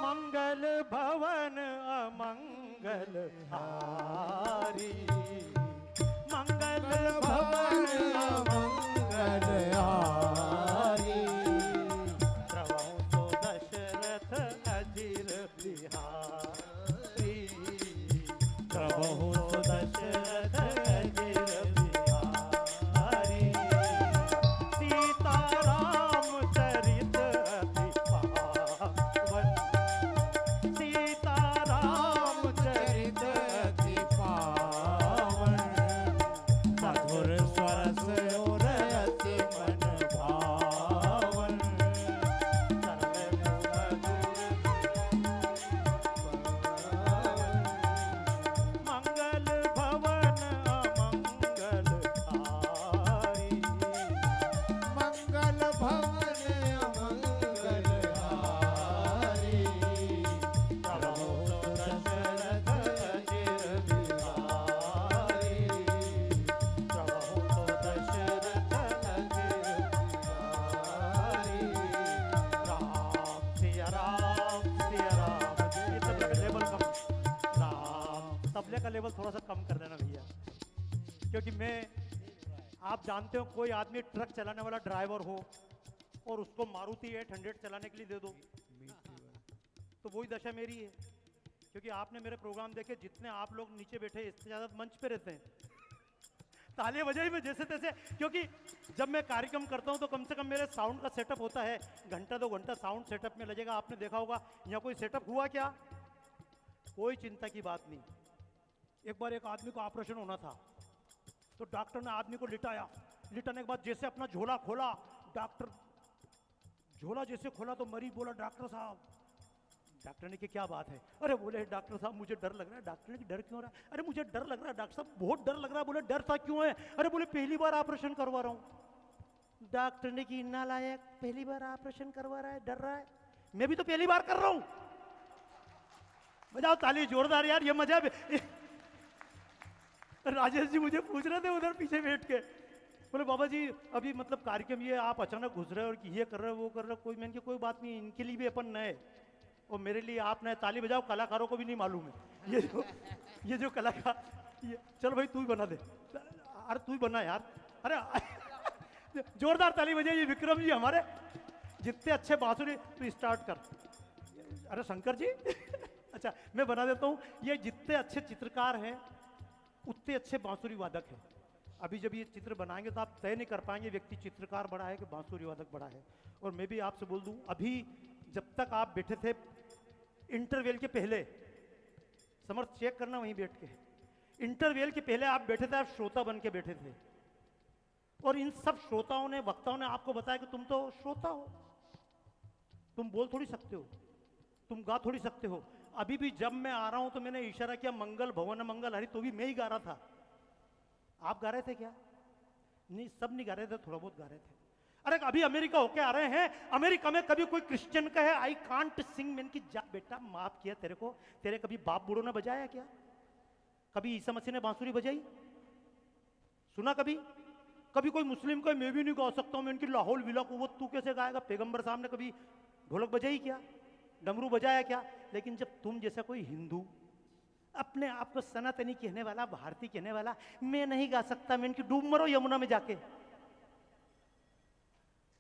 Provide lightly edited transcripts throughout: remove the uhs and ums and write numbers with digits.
मंगल भवन अमंगल हारी, मंगल भवन अमंगल हारी, प्रभु तो दशरथ अजिर बिहारी, प्रभु तो दशरथ अजिर बिहारी, सीताराम चरित अति पावन, सीताराम चरित अति पावन, मधुर स्वरस और अति मन भावन, सरल मधुर मंगल भवन अमंगल हारी, मंगल भवन अमंगल हारी, प्रभु दशरथ अजिर बिहारी, प्रभु दशरथ अजिर बिहारी, राम सिया राम सिया राम। ये तबले का लेवल कम, राम तबले का लेवल थोड़ा सा कम कर देना भैया, क्योंकि मैं, आप जानते हो कोई आदमी ट्रक चलाने वाला ड्राइवर हो और उसको मारुति 800 चलाने के लिए दे दो तो वही दशा मेरी है, क्योंकि आपने मेरे प्रोग्राम देखे, जितने आप लोग नीचे बैठे इससे ज्यादा मंच पे रहते हैं। तालियां बजाई में जैसे तैसे, क्योंकि जब मैं कार्यक्रम करता हूं तो कम से कम मेरे साउंड का सेटअप होता है, घंटा 2 घंटा साउंड सेटअप में लगेगा। आपने देखा होगा यहाँ कोई सेटअप हुआ क्या? कोई चिंता की बात नहीं। एक बार एक आदमी को ऑपरेशन होना था तो डॉक्टर ने आदमी को लिटाया, लिटाने के बाद जैसे अपना झोला खोला, डॉक्टर झोला जैसे खोला तो मरीज बोला, डॉक्टर साहब। डॉक्टर ने कि क्या बात है? अरे बोले डॉक्टर साहब मुझे डर लग रहा है। डॉक्टर ने कि डर क्यों हो रहा है? अरे मुझे डर लग रहा है डॉक्टर साहब, बहुत डर लग रहा है। बोले डर सा क्यों है? अरे बोले पहली बार ऑपरेशन करवा रहा हूँ। डॉक्टर ने कि नालायक, पहली बार ऑपरेशन करवा रहा है, डर रहा है? मैं भी तो पहली बार कर रहा हूँ। बजाओ ताली जोरदार यार, ये मजा। राजेश जी मुझे पूछ रहे थे उधर पीछे बैठ के, बोले बाबा जी अभी मतलब कार्यक्रम ये आप अचानक घुस रहे हो और ये कर रहे हो वो कर रहे हो, कोई मैंने कोई बात नहीं, इनके लिए भी अपन नए और मेरे लिए आप नए। ताली बजाओ, कलाकारों को भी नहीं मालूम है ये जो कलाकार, ये चल भाई तू ही बना दे। अरे तू ही बना यार। अरे जोरदार ताली बजाइए विक्रम जी हमारे, जितने अच्छे बांसुरी। तू स्टार्ट कर। अरे शंकर जी अच्छा मैं बना देता हूँ। ये जितने अच्छे चित्रकार हैं उतने अच्छे बांसुरी वादक हैं। अभी जब ये चित्र बनाएंगे तो आप तय नहीं कर पाएंगे व्यक्ति चित्रकार बड़ा है कि बांसुरी वादक बड़ा है। और मैं भी आपसे बोल दूं, अभी जब तक आप बैठे थे इंटरवेल के पहले, समर्थ चेक करना वहीं बैठ के, इंटरवेल के पहले आप बैठे थे, आप श्रोता बन के बैठे थे और इन सब श्रोताओं ने, वक्ताओं ने आपको बताया कि तुम तो श्रोता हो, तुम बोल थोड़ी सकते हो, तुम गा थोड़ी सकते हो। अभी भी जब मैं आ रहा हूं तो मैंने इशारा किया मंगल भवन मंगल हरि, तो भी मैं ही गा रहा था। आप गा रहे थे क्या? नहीं, सब नहीं गा रहे थे, थोड़ा बहुत गा रहे थे। अरे अभी अमेरिका होके आ रहे हैं, अमेरिका में कभी कोई क्रिश्चियन कहे आई कांट सिंग, मैंने की जा बेटा माफ किया तेरे को, तेरे कभी बाप बूढ़ों ने बजाया क्या? कभी ईसा मसीह ने बांसुरी बजाई सुना? कभी कभी कोई मुस्लिम को मैं भी नहीं गा सकता हूं, मैं इनकी लाहौल विला कुव्वत तू कैसे गाएगा? पैगंबर साहब ने कभी ढोलक बजाई क्या? डमरू बजाया क्या? लेकिन जब तुम जैसा कोई हिंदू अपने आप को सनातनी कहने वाला, भारतीय कहने वाला, मैं नहीं गा सकता, मैं इनकी डूब मरो यमुना में जाके।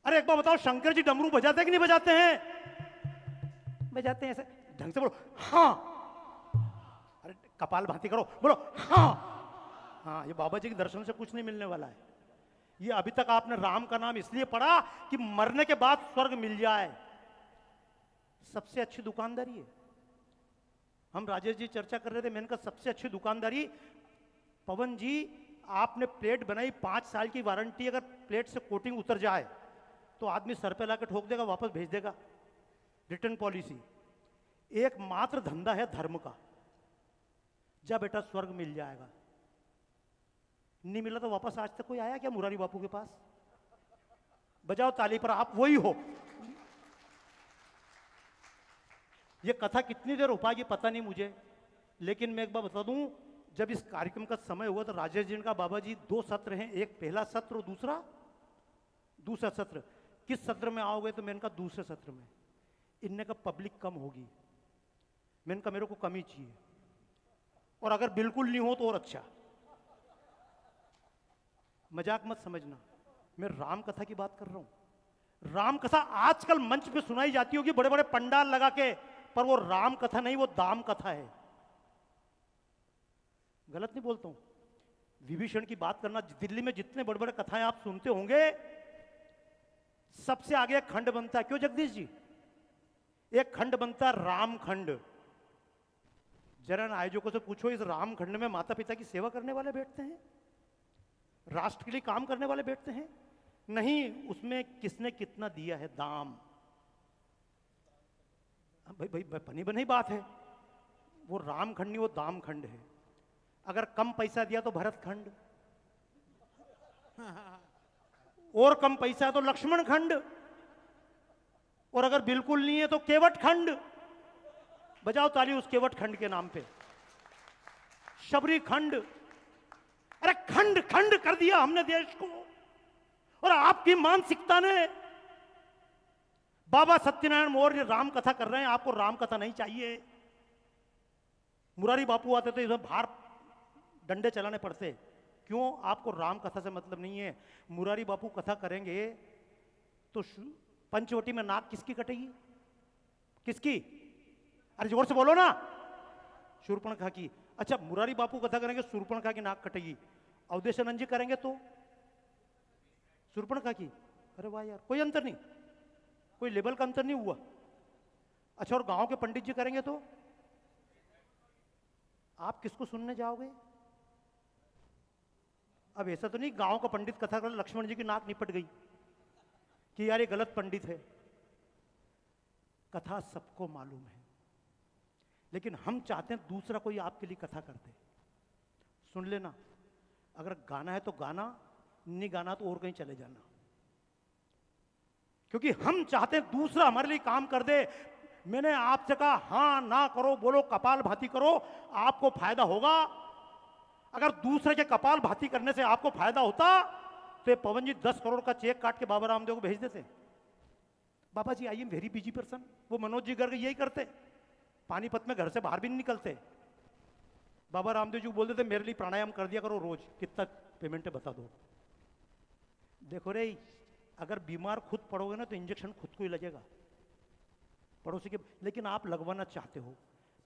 अरे एक बार बताओ, शंकर जी डमरू बजाते हैं कि नहीं बजाते हैं? बजाते हैं। ऐसे ढंग से बोलो हाँ। अरे कपाल भांति करो, बोलो हाँ। हाँ, ये बाबा जी के दर्शन से कुछ नहीं मिलने वाला है। ये अभी तक आपने राम का नाम इसलिए पढ़ा कि मरने के बाद स्वर्ग मिल जाए। सबसे अच्छी दुकानदारी है। हम राजेश जी चर्चा कर रहे थे, मैंने कहा सबसे अच्छी दुकानदारी, पवन जी आपने प्लेट बनाई, 5 साल की वारंटी, अगर प्लेट से कोटिंग उतर जाए तो आदमी सर पे लाकर ठोक देगा, वापस भेज देगा, रिटर्न पॉलिसी। एकमात्र धंधा है धर्म का, जा बेटा स्वर्ग मिल जाएगा। नहीं मिला तो वापस आज तक कोई आया क्या मुरारी बापू के पास? बजाओ ताली पर आप वही हो। ये कथा कितनी देर हो पाएगी पता नहीं मुझे, लेकिन मैं एक बार बता दूं, जब इस कार्यक्रम का समय हुआ तो राजेश जी का बाबा जी 2 सत्र हैं, एक पहला सत्र और दूसरा सत्र। किस सत्र में आओगे? तो मैंने कहा दूसरे सत्र में। इनने कहा पब्लिक कम होगी। मैंने कहा मेरे को कम ही चाहिए, और अगर बिल्कुल नहीं हो तो और अच्छा। मजाक मत समझना, मैं राम कथा की बात कर रहा हूं। राम कथा आजकल मंच पे सुनाई जाती होगी बड़े बड़े पंडाल लगा के, पर वो राम कथा नहीं, वो दाम कथा है। गलत नहीं बोलता हूं। विभीषण की बात करना, दिल्ली में जितने बड़े बड़े कथाएं आप सुनते होंगे, सबसे आगे एक खंड बनता है। क्यों जगदीश जी? एक खंड बनता है राम खंड। जरा आयोजकों से पूछो, इस राम खंड में माता पिता की सेवा करने वाले बैठते हैं? राष्ट्र के लिए काम करने वाले बैठते हैं? नहीं, उसमें किसने कितना दिया है दाम। भाई भाई बनी बनी बात है। वो राम खंड नहीं, वो दाम खंड है। अगर कम पैसा दिया तो भरत खंड, और कम पैसा है तो लक्ष्मण खंड, और अगर बिल्कुल नहीं है तो केवट खंड। बजाओ ताली उस केवट खंड के नाम पे। शबरी खंड। अरे खंड खंड कर दिया हमने देश को। और आपकी मानसिकता ने, बाबा सत्यनारायण मौर्य राम कथा कर रहे हैं, आपको राम कथा नहीं चाहिए। मुरारी बापू आते तो इसमें बाहर डंडे चलाने पड़ते। क्यों? आपको राम कथा से मतलब नहीं है। मुरारी बापू कथा करेंगे तो पंचवटी में नाक किसकी कटेगी? किसकी? अरे जोर से बोलो ना। शूर्पणखा की। अच्छा, मुरारी बापू कथा करेंगे, शूर्पणखा की नाक कटेगी। अवधेशानंद जी करेंगे तो शूर्पणखा की। अरे वाह यार, कोई अंतर नहीं, कोई लेवल का अंतर नहीं हुआ। अच्छा, और गांव के पंडित जी करेंगे तो आप किसको सुनने जाओगे? अब ऐसा तो नहीं गांव का पंडित कथा कर लक्ष्मण जी की नाक निपट गई कि यार ये गलत पंडित है। कथा सबको मालूम है, लेकिन हम चाहते हैं दूसरा कोई आपके लिए कथा कर दे। सुन लेना, अगर गाना है तो गाना, नहीं गाना तो और कहीं चले जाना। क्योंकि हम चाहते हैं दूसरा हमारे लिए काम कर दे। मैंने आपसे कहा हां ना करो, बोलो कपाल भाती करो, आपको फायदा होगा। अगर दूसरे के कपाल भाती करने से आपको फायदा होता तो ये पवन जी 10 करोड़ का चेक काट के बाबा रामदेव को भेज देते। Baba ji I am very busy person. वो मनोज जी करके यही करते, पानीपत में घर से बाहर भी नहीं निकलते। बाबा रामदेव जी बोल देते मेरे लिए प्राणायाम कर दिया करो रोज, कितना पेमेंट है बता दो। देखो रे, अगर बीमार खुद पड़ोगे ना तो इंजेक्शन खुद को ही लगेगा, पड़ोसी के। लेकिन आप लगवाना चाहते हो,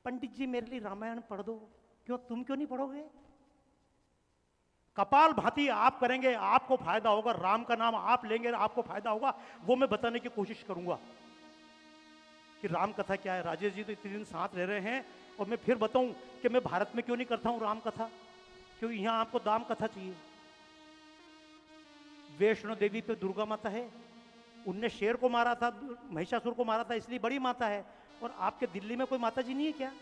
पंडित जी मेरे लिए रामायण पढ़ दो। क्यों? तुम क्यों नहीं पढ़ोगे? कपाल भाती आप करेंगे, आपको फायदा होगा। राम का नाम आप लेंगे, आपको फायदा होगा। वो मैं बताने की कोशिश करूंगा कि राम कथा क्या है। राजेश जी तो इतने दिन साथ रह रहे हैं, और मैं फिर बताऊं कि मैं भारत में क्यों नहीं करता हूं राम कथा। क्योंकि यहां आपको दाम कथा चाहिए। वैष्णो देवी पे दुर्गा माता है, उनने शेर को मारा था, महिषासुर को मारा था, इसलिए बड़ी माता है। और आपके दिल्ली में कोई माता जी नहीं है क्या?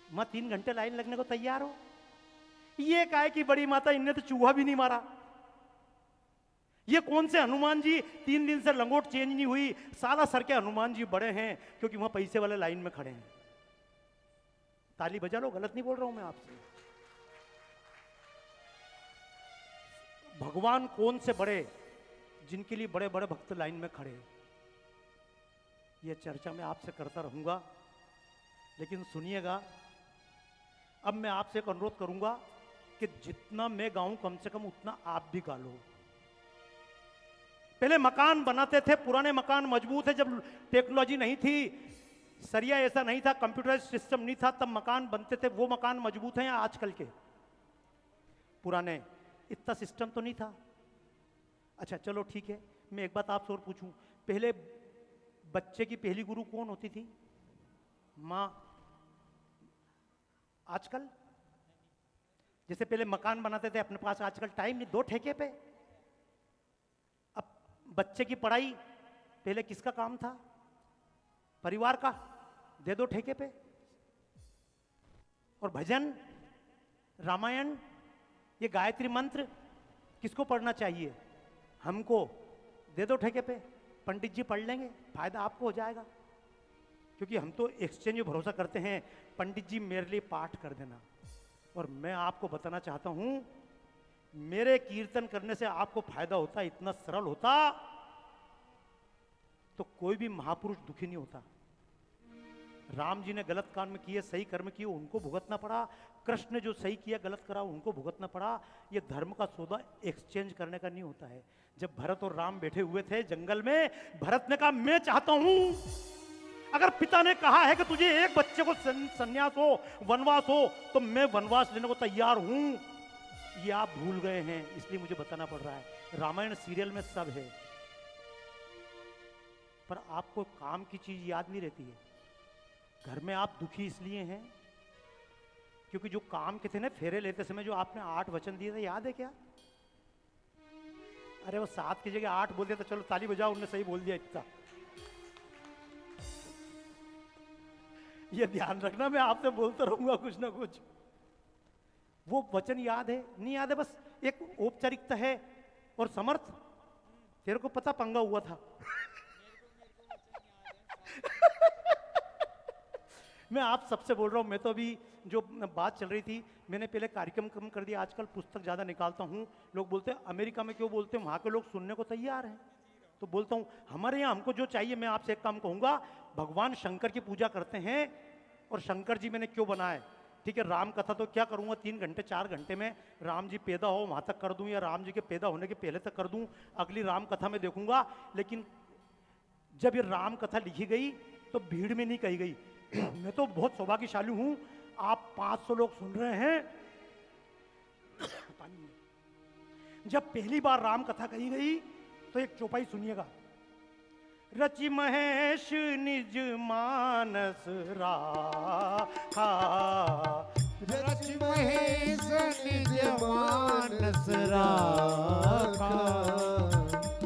मां 3 घंटे लाइन लगने को तैयार हो। ये काय की बड़ी माता, इनने तो चूहा भी नहीं मारा। ये कौन से हनुमान जी 3 दिन से लंगोट चेंज नहीं हुई। साला सर के हनुमान जी बड़े हैं क्योंकि वहां पैसे वाले लाइन में खड़े हैं। ताली बजा लो, गलत नहीं बोल रहा हूं मैं आपसे। भगवान कौन से बड़े, जिनके लिए बड़े बड़े भक्त लाइन में खड़े। यह चर्चा मैं आपसे करता रहूंगा, लेकिन सुनिएगा, अब मैं आपसे एक अनुरोध करूंगा कि जितना मैं गाऊं कम से कम उतना आप भी गा लो। पहले मकान बनाते थे, पुराने मकान मजबूत है। जब टेक्नोलॉजी नहीं थी, सरिया ऐसा नहीं था, कंप्यूटराइज सिस्टम नहीं था, तब मकान बनते थे। वो मकान मजबूत हैं या आजकल के पुराने? इतना सिस्टम तो नहीं था। अच्छा चलो ठीक है, मैं एक बात आपसे और पूछूं, पहले बच्चे की पहली गुरु कौन होती थी? मां। आजकल जैसे पहले मकान बनाते थे अपने पास, आजकल टाइम नहीं, 2 ठेके पे। अब बच्चे की पढ़ाई पहले किसका काम था? परिवार का, दे दो ठेके पे। और भजन, रामायण, ये गायत्री मंत्र किसको पढ़ना चाहिए? हमको दे दो ठेके पे, पंडित जी पढ़ लेंगे, फायदा आपको हो जाएगा। क्योंकि हम तो एक्सचेंज में भरोसा करते हैं, पंडित जी मेरे लिए पाठ कर देना। और मैं आपको बताना चाहता हूं, मेरे कीर्तन करने से आपको फायदा होता, इतना सरल होता तो कोई भी महापुरुष दुखी नहीं होता। राम जी ने गलत काम किए, सही कर्म किए, उनको भुगतना पड़ा। कृष्ण ने जो सही किया गलत करा उनको भुगतना पड़ा। ये धर्म का सौदा एक्सचेंज करने का नहीं होता है। जब भरत और राम बैठे हुए थे जंगल में, भरत ने कहा मैं चाहता हूं, अगर पिता ने कहा है कि तुझे एक बच्चे को संन्यास हो, वनवास हो, तो मैं वनवास लेने को तैयार हूं। ये आप भूल गए हैं, इसलिए मुझे बताना पड़ रहा है। रामायण सीरियल में सब है, पर आपको काम की चीज याद नहीं रहती है। घर में आप दुखी इसलिए हैं क्योंकि जो काम के थे ना, फेरे लेते समय जो आपने 8 वचन दिए थे, याद है क्या? अरे वो 7 की जगह 8 बोल दिया तो चलो ताली बजाओ, उनने सही बोल दिया इतना। ये ध्यान रखना, मैं आपसे बोलता रहूंगा कुछ ना कुछ। वो वचन याद है नहीं याद है, बस एक औपचारिकता है। और समर्थ, तेरे को पता पंगा हुआ था। मैं आप सबसे बोल रहा हूं। मैं तो अभी जो बात चल रही थी, मैंने पहले कार्यक्रम कम कर दिया, आजकल पुस्तक ज्यादा निकालता हूं। लोग बोलते हैं अमेरिका में क्यों बोलते हैं, वहां के लोग सुनने को तैयार हैं। तो बोलता हूं हमारे यहाँ हमको जो चाहिए। मैं आपसे एक काम कहूंगा, भगवान शंकर की पूजा करते हैं, और शंकर जी मैंने क्यों बनाए, ठीक है। राम कथा तो क्या करूंगा, 3 घंटे 4 घंटे में राम जी पैदा हो वहां तक कर दूं, या राम जी के पैदा होने के पहले तक कर दूं, अगली राम कथा में देखूंगा। लेकिन जब ये राम कथा लिखी गई तो भीड़ में नहीं कही गई। मैं तो बहुत सौभाग्यशाली हूं, आप 500 लोग सुन रहे हैं। जब पहली बार राम कथा कही गई तो एक चौपाई सुनिएगा। रचि महेश निज मानस राखा, रचि महेश निज मानस राखा,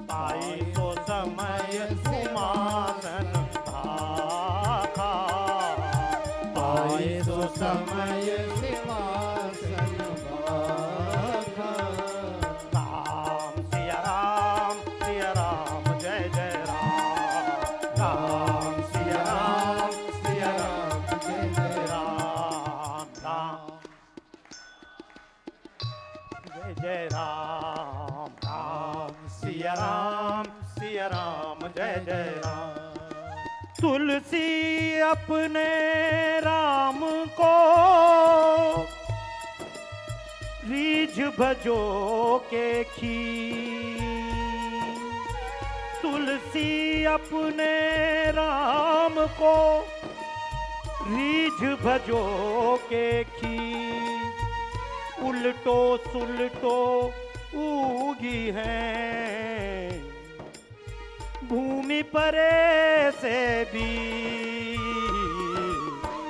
पाई तो समय सुमानन भाखा, पाए तो समय सिंहासन भाखा। राम सिया राम जय जय राम, राम सिया राम जय जय राम, राम जय जय राम, राम सिया राम जय जय राम। तुलसी अपने राम को रीझ भजो के खी, तुलसी अपने राम को रीझ भजो के खी, उल्टो सुलटो उगी है भूमि परे से भी।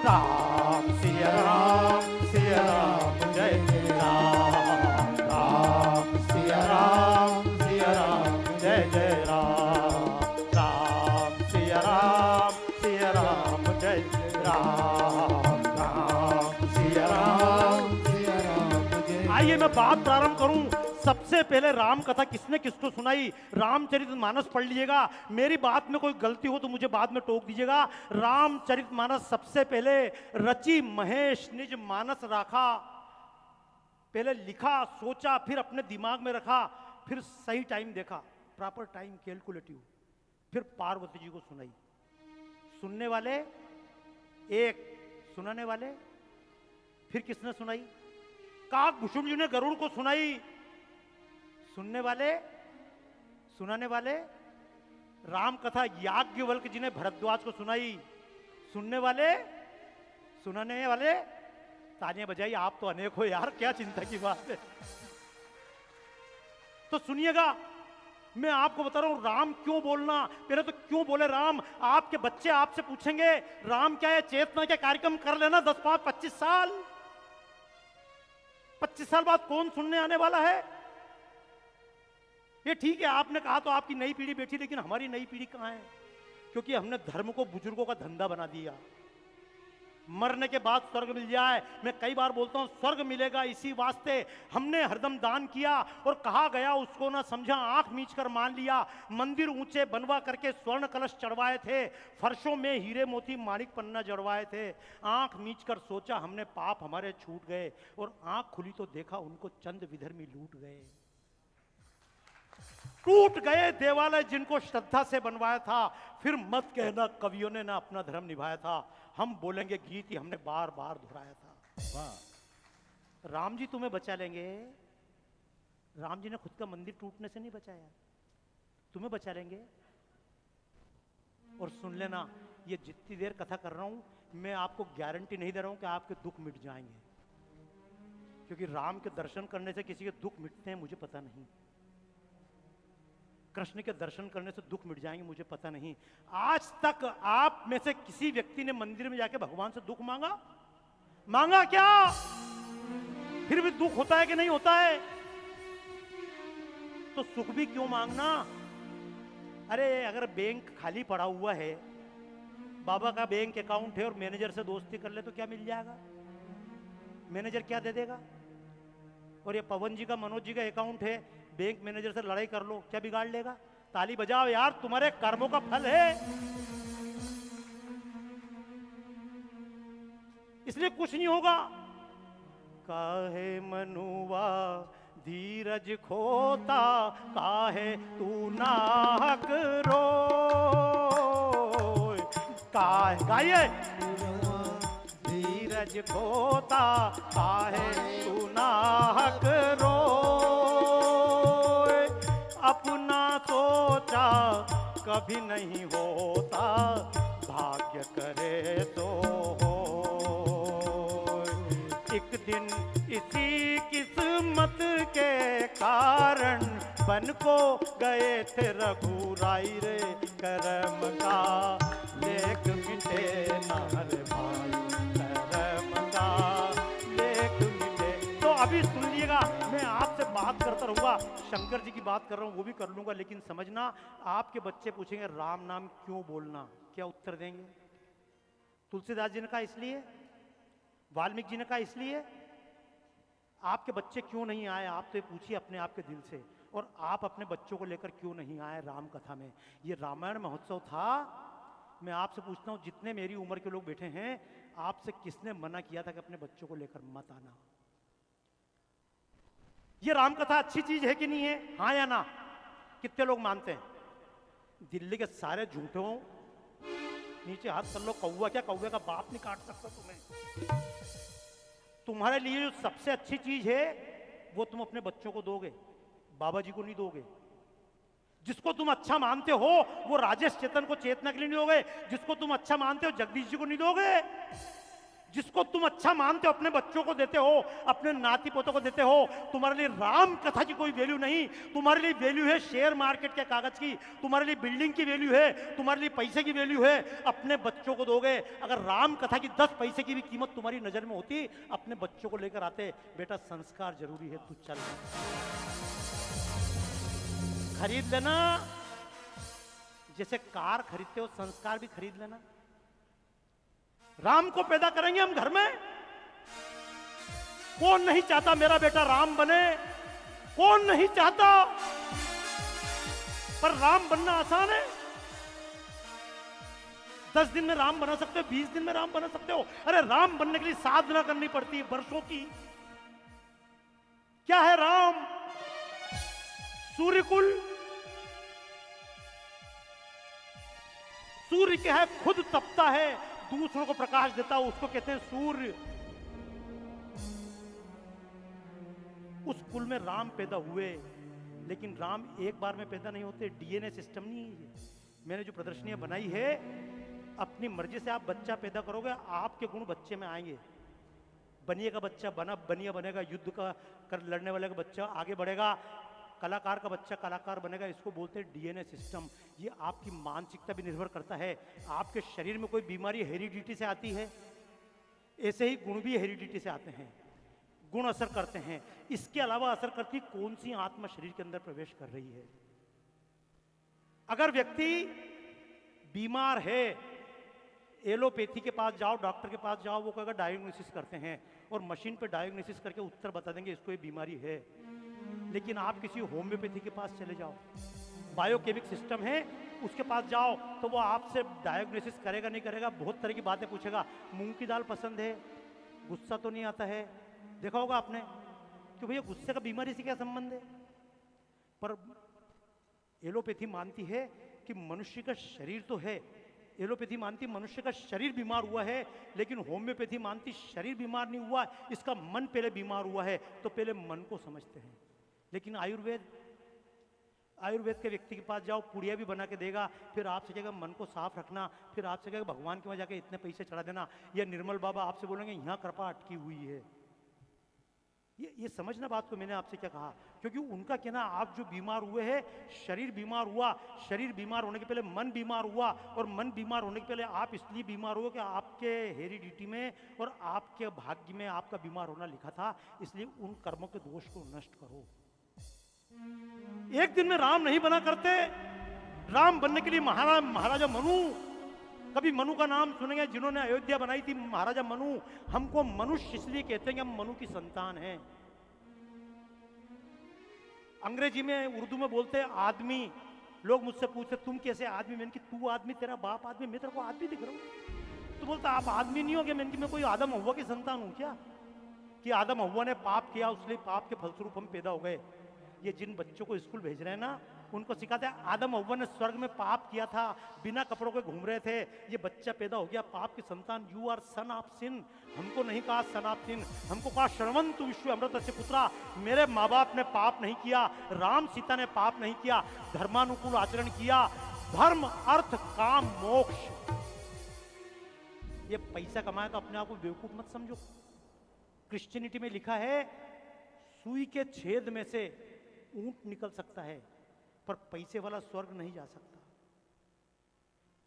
राम सिया राम जय जय राम, राम सिया राम जय जय राम, राम सिया राम जय जय राम, राम सिया राम। आइए मैं बात प्रारंभ करूं। सबसे पहले राम कथा किसने किसको सुनाई, रामचरितमानस पढ़ लीजिएगा। मेरी बात में कोई गलती हो तो मुझे बाद में टोक दीजिएगा। रामचरितमानस सबसे पहले रचि महेश निज मानस राखा, पहले लिखा, सोचा, फिर अपने दिमाग में रखा, फिर सही टाइम देखा, प्रॉपर टाइम कैलकुलेटिव, फिर पार्वती जी को सुनाई। सुनने वाले एक, सुनाने वाले फिर किसने सुनाई, काकभूषण जी ने गरुड़ को सुनाई। सुनने वाले, सुनाने वाले राम कथा याज्ञवल्क्य जी ने भरद्वाज को सुनाई। सुनने वाले, सुनाने वाले तालियां बजाई। आप तो अनेक हो यार, क्या चिंता की बात है। तो सुनिएगा, मैं आपको बता रहा हूं राम क्यों बोलना। पहले तो क्यों बोले राम, आपके बच्चे आपसे पूछेंगे राम क्या है, चेतना क्या, कार्यक्रम कर लेना 10, 5, 25 साल। 25 साल बाद कौन सुनने आने वाला है। ये ठीक है, आपने कहा तो आपकी नई पीढ़ी बैठी, लेकिन हमारी नई पीढ़ी कहां है, क्योंकि हमने धर्म को बुजुर्गों का धंधा बना दिया। मरने के बाद स्वर्ग मिल जाए। मैं कई बार बोलता हूं स्वर्ग मिलेगा इसी वास्ते हमने हरदम दान किया, और कहा गया उसको ना समझा, आंख मीच कर मान लिया। मंदिर ऊंचे बनवा करके स्वर्ण कलश चढ़वाए थे, फर्शों में हीरे मोती माणिक पन्ना जड़वाए थे। आंख मीच कर सोचा हमने पाप हमारे छूट गए, और आंख खुली तो देखा उनको चंद विधर्मी लूट गए। टूट गए देवालय जिनको श्रद्धा से बनवाया था, फिर मत कहना कवियों ने ना अपना धर्म निभाया था। हम बोलेंगे गीत ही हमने बार बार दोहराया था। वाह। राम जी तुम्हें बचा लेंगे। राम जी ने खुद का मंदिर टूटने से नहीं बचाया, तुम्हें बचा लेंगे। और सुन लेना, ये जितनी देर कथा कर रहा हूं मैं आपको गारंटी नहीं दे रहा हूं कि आपके दुख मिट जाएंगे, क्योंकि राम के दर्शन करने से किसी के दुख मिटते हैं मुझे पता नहीं, कृष्ण के दर्शन करने से दुख मिट जाएंगे मुझे पता नहीं। आज तक आप में से किसी व्यक्ति ने मंदिर में जाके भगवान से दुख मांगा? मांगा क्या? फिर भी दुख होता है कि नहीं होता है? तो सुख भी क्यों मांगना? अरे अगर बैंक खाली पड़ा हुआ है, बाबा का बैंक अकाउंट है और मैनेजर से दोस्ती कर ले तो क्या मिल जाएगा? मैनेजर क्या दे देगा? और ये पवन जी का, मनोज जी का अकाउंट है, बैंक मैनेजर से लड़ाई कर लो, क्या बिगाड़ लेगा? ताली बजाओ यार, तुम्हारे कर्मों का फल है, इसलिए कुछ नहीं होगा। काहे मनुआ धीरज खोता, काहे तू नाहक रोय। गाइए, धीरज खोता, काहे तू नाहक रोय। अपना सोचा कभी नहीं होता, भाग्य करे तो हो। एक दिन इसी किस्मत के कारण बन को गए थे रघुराई रे। करम का लेख मिटे ना रे भाई, करम का लेख मिटे। तो अभी सुन लीजिएगा, मैं आपसे बात करता रहूंगा, शंकर जी की बात कर रहा हूं वो भी कर लूंगा, लेकिन समझना, आपके बच्चे पूछेंगे राम नाम क्यों बोलना, क्या उत्तर देंगे? तुलसीदास जी ने कहा इसलिए, वाल्मीकि जी ने कहा इसलिए। आपके बच्चे क्यों नहीं आए? आप तो पूछिए अपने आप के दिल से। और आप अपने बच्चों को लेकर क्यों नहीं आए राम कथा में? ये रामायण महोत्सव था। मैं आपसे पूछता हूं, जितने मेरी उम्र के लोग बैठे हैं, आपसे किसने मना किया था कि अपने बच्चों को लेकर मत आना? ये राम कथा अच्छी चीज है कि नहीं है? हाँ या ना? कितने लोग मानते हैं? दिल्ली के सारे झूठों नीचे हाथ कर लो। कौवा क्या, कौवे का बाप नहीं काट सकता तुम्हें। तुम्हारे लिए जो सबसे अच्छी चीज है वो तुम अपने बच्चों को दोगे, बाबा जी को नहीं दोगे। जिसको तुम अच्छा मानते हो वो राजेश चेतन को चेतना के लिए नहीं दोगे, जिसको तुम अच्छा मानते हो जगदीश जी को नहीं दोगे। जिसको तुम अच्छा मानते हो अपने बच्चों को देते हो, अपने नाती पोतों को देते हो। तुम्हारे लिए राम कथा की कोई वैल्यू नहीं, तुम्हारे लिए वैल्यू है शेयर मार्केट के कागज की, तुम्हारे लिए बिल्डिंग की वैल्यू है, तुम्हारे लिए पैसे की वैल्यू है। अपने बच्चों को दोगे। अगर राम कथा की 10 पैसे की भी कीमत तुम्हारी नजर में होती, अपने बच्चों को लेकर आते। बेटा संस्कार जरूरी है, तू चल खरीद लेना, जैसे कार खरीदते हो संस्कार भी खरीद लेना। राम को पैदा करेंगे हम घर में। कौन नहीं चाहता मेरा बेटा राम बने? कौन नहीं चाहता? पर राम बनना आसान है? 10 दिन में राम बना सकते हो, 20 दिन में राम बना सकते हो। अरे राम बनने के लिए साधना करनी पड़ती है वर्षों की। क्या है राम? सूर्यकुल। सूर्य क्या है? खुद तपता है, दूसरों को प्रकाश देता है, उसको कहते हैं सूर्य। उस कुल में राम पैदा हुए, लेकिन राम एक बार में पैदा नहीं होते, डीएनए सिस्टम नहीं है। मैंने जो प्रदर्शनियां बनाई है, अपनी मर्जी से आप बच्चा पैदा करोगे, आपके गुण बच्चे में आएंगे। बनिए का बच्चा बनिया बनेगा, युद्ध का कर लड़ने वाले का बच्चा आगे बढ़ेगा, कलाकार का बच्चा कलाकार बनेगा। इसको बोलते हैं डीएनए सिस्टम। ये आपकी मानसिकता भी निर्भर करता है। आपके शरीर में कोई बीमारी हेरिडिटी से आती है, ऐसे ही गुण भी हेरिडिटी से आते हैं। गुण असर करते हैं। इसके अलावा असर करती कौन सी आत्मा शरीर के अंदर प्रवेश कर रही है। अगर व्यक्ति बीमार है, एलोपैथी के पास जाओ, डॉक्टर के पास जाओ, वो कहेगा डायग्नोसिस करते हैं और मशीन पे डायग्नोसिस करके उत्तर बता देंगे इसको ये बीमारी है। लेकिन आप किसी होम्योपैथी के पास चले जाओ, बायोकेमिक सिस्टम है, उसके पास जाओ तो वो आपसे डायग्नोसिस करेगा नहीं करेगा, बहुत तरह की बातें पूछेगा। मूंग की दाल पसंद है, गुस्सा तो नहीं आता है, देखा होगा आपने कि भैया गुस्से का बीमारी से क्या संबंध है। पर एलोपैथी मानती है कि मनुष्य का शरीर तो है, एलोपैथी मानती मनुष्य का शरीर बीमार हुआ है, लेकिन होम्योपैथी मानती शरीर बीमार नहीं हुआ, इसका मन पहले बीमार हुआ है, तो पहले मन को समझते हैं। लेकिन आयुर्वेद के व्यक्ति के पास जाओ, पुड़िया भी बना के देगा, फिर आपसे कहेगा मन को साफ रखना, फिर आपसे कहेगा भगवान के वहां जाके इतने पैसे चढ़ा देना, या निर्मल बाबा आपसे बोलेंगे यहाँ कृपा अटकी हुई है। ये समझना बात को मैंने आपसे क्या कहा, क्योंकि उनका कहना आप जो बीमार हुए हैं, शरीर बीमार हुआ, शरीर बीमार होने के पहले मन बीमार हुआ, और मन बीमार होने के पहले आप इसलिए बीमार हुए कि आपके हेरिडिटी में और आपके भाग्य में आपका बीमार होना लिखा था, इसलिए उन कर्मों के दोष को नष्ट करो। एक दिन में राम नहीं बना करते। राम बनने के लिए महाराजा मनु, कभी मनु का नाम सुनेंगे जिन्होंने अयोध्या बनाई थी, महाराजा मनु। हमको मनुष्य इसलिए कहते हैं कि हम मनु की संतान हैं। अंग्रेजी में, उर्दू में बोलते हैं आदमी। लोग मुझसे पूछते तुम कैसे आदमी, मैंने कि तू आदमी, तेरा बाप आदमी, मैं तेरे को आदमी दिख रहा हूं। तो बोलता आप आदमी नहीं हो क्या, मैंने कि मैं कोई आदम हव्वा की संतान हूं क्या, कि आदम हव्वा ने पाप किया इसलिए पाप के फलस्वरूप हम पैदा हो गए। ये जिन बच्चों को स्कूल भेज रहे हैं ना, उनको सिखाते हैं आदम हव्वा ने स्वर्ग में पाप किया था, बिना कपड़ों के घूम रहे थे, ये बच्चा पैदा हो गया पाप की संतान, you are son of sin. हमको नहीं कहा सन ऑफ सिन, हमको कहा श्रवन्तु विश्व अमृतस्य पुत्रा। मेरे माँ बाप ने पाप नहीं किया, राम सीता ने पाप नहीं किया, धर्मानुकूल आचरण किया, धर्म अर्थ काम मोक्ष। ये पैसा कमाया तो अपने आप को बेवकूफ मत समझो। क्रिश्चियनिटी में लिखा है सुई के छेद में से ऊंट निकल सकता है, पर पैसे वाला स्वर्ग नहीं जा सकता।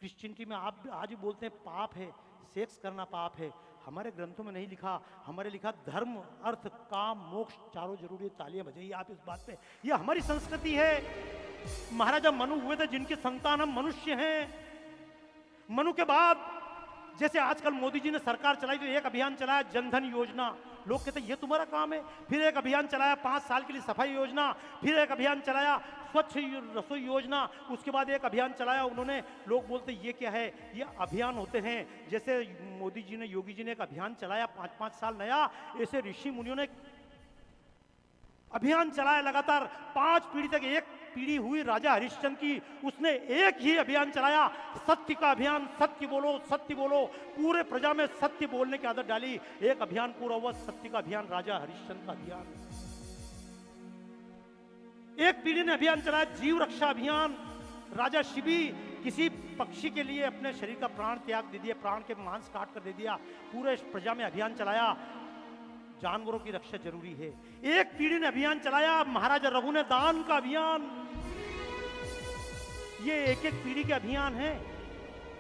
क्रिश्चियनिटी में आप आज भी बोलते हैं पाप है, सेक्स करना पाप है। हमारे ग्रंथों में नहीं लिखा, हमारे लिखा धर्म अर्थ काम मोक्ष चारों जरूरी। तालियां बजाइए आप इस बात पे, ये हमारी संस्कृति है। महाराजा मनु हुए थे जिनके संतान हम मनुष्य हैं। मनु के बाद जैसे आजकल मोदी जी ने सरकार चलाई, तो एक अभियान चलाया जनधन योजना, लोग कहते ये तुम्हारा काम है। फिर एक अभियान चलाया 5 साल के लिए सफाई योजना, फिर एक अभियान चलाया स्वच्छ रसोई योजना, उसके बाद एक अभियान चलाया उन्होंने। लोग बोलते ये क्या है, ये अभियान होते हैं। जैसे मोदी जी ने, योगी जी ने एक अभियान चलाया 5-5 साल नया, ऐसे ऋषि मुनियों ने अभियान चलाया लगातार 5 पीढ़ी तक। एक पीढ़ी हुई राजा हरिश्चंद्र की, उसने एक ही अभियान चलाया, सत्य का अभियान, सत्य बोलो सत्य बोलो, पूरे प्रजा में सत्य बोलने की आदत डाली। एक अभियान पूरा हुआ, सत्य का अभियान, राजा हरिश्चंद्र का अभियान। एक पीढ़ी ने अभियान चलाया जीव रक्षा अभियान, राजा शिबी किसी पक्षी के लिए अपने शरीर का प्राण त्याग दे दिया, प्राण के मांस काट कर दे दिया। पूरे प्रजा में अभियान चलाया, जानवरों की रक्षा जरूरी है। एक पीढ़ी ने अभियान चलाया महाराजा रघु ने दान का अभियान। ये एक एक पीढ़ी के अभियान है।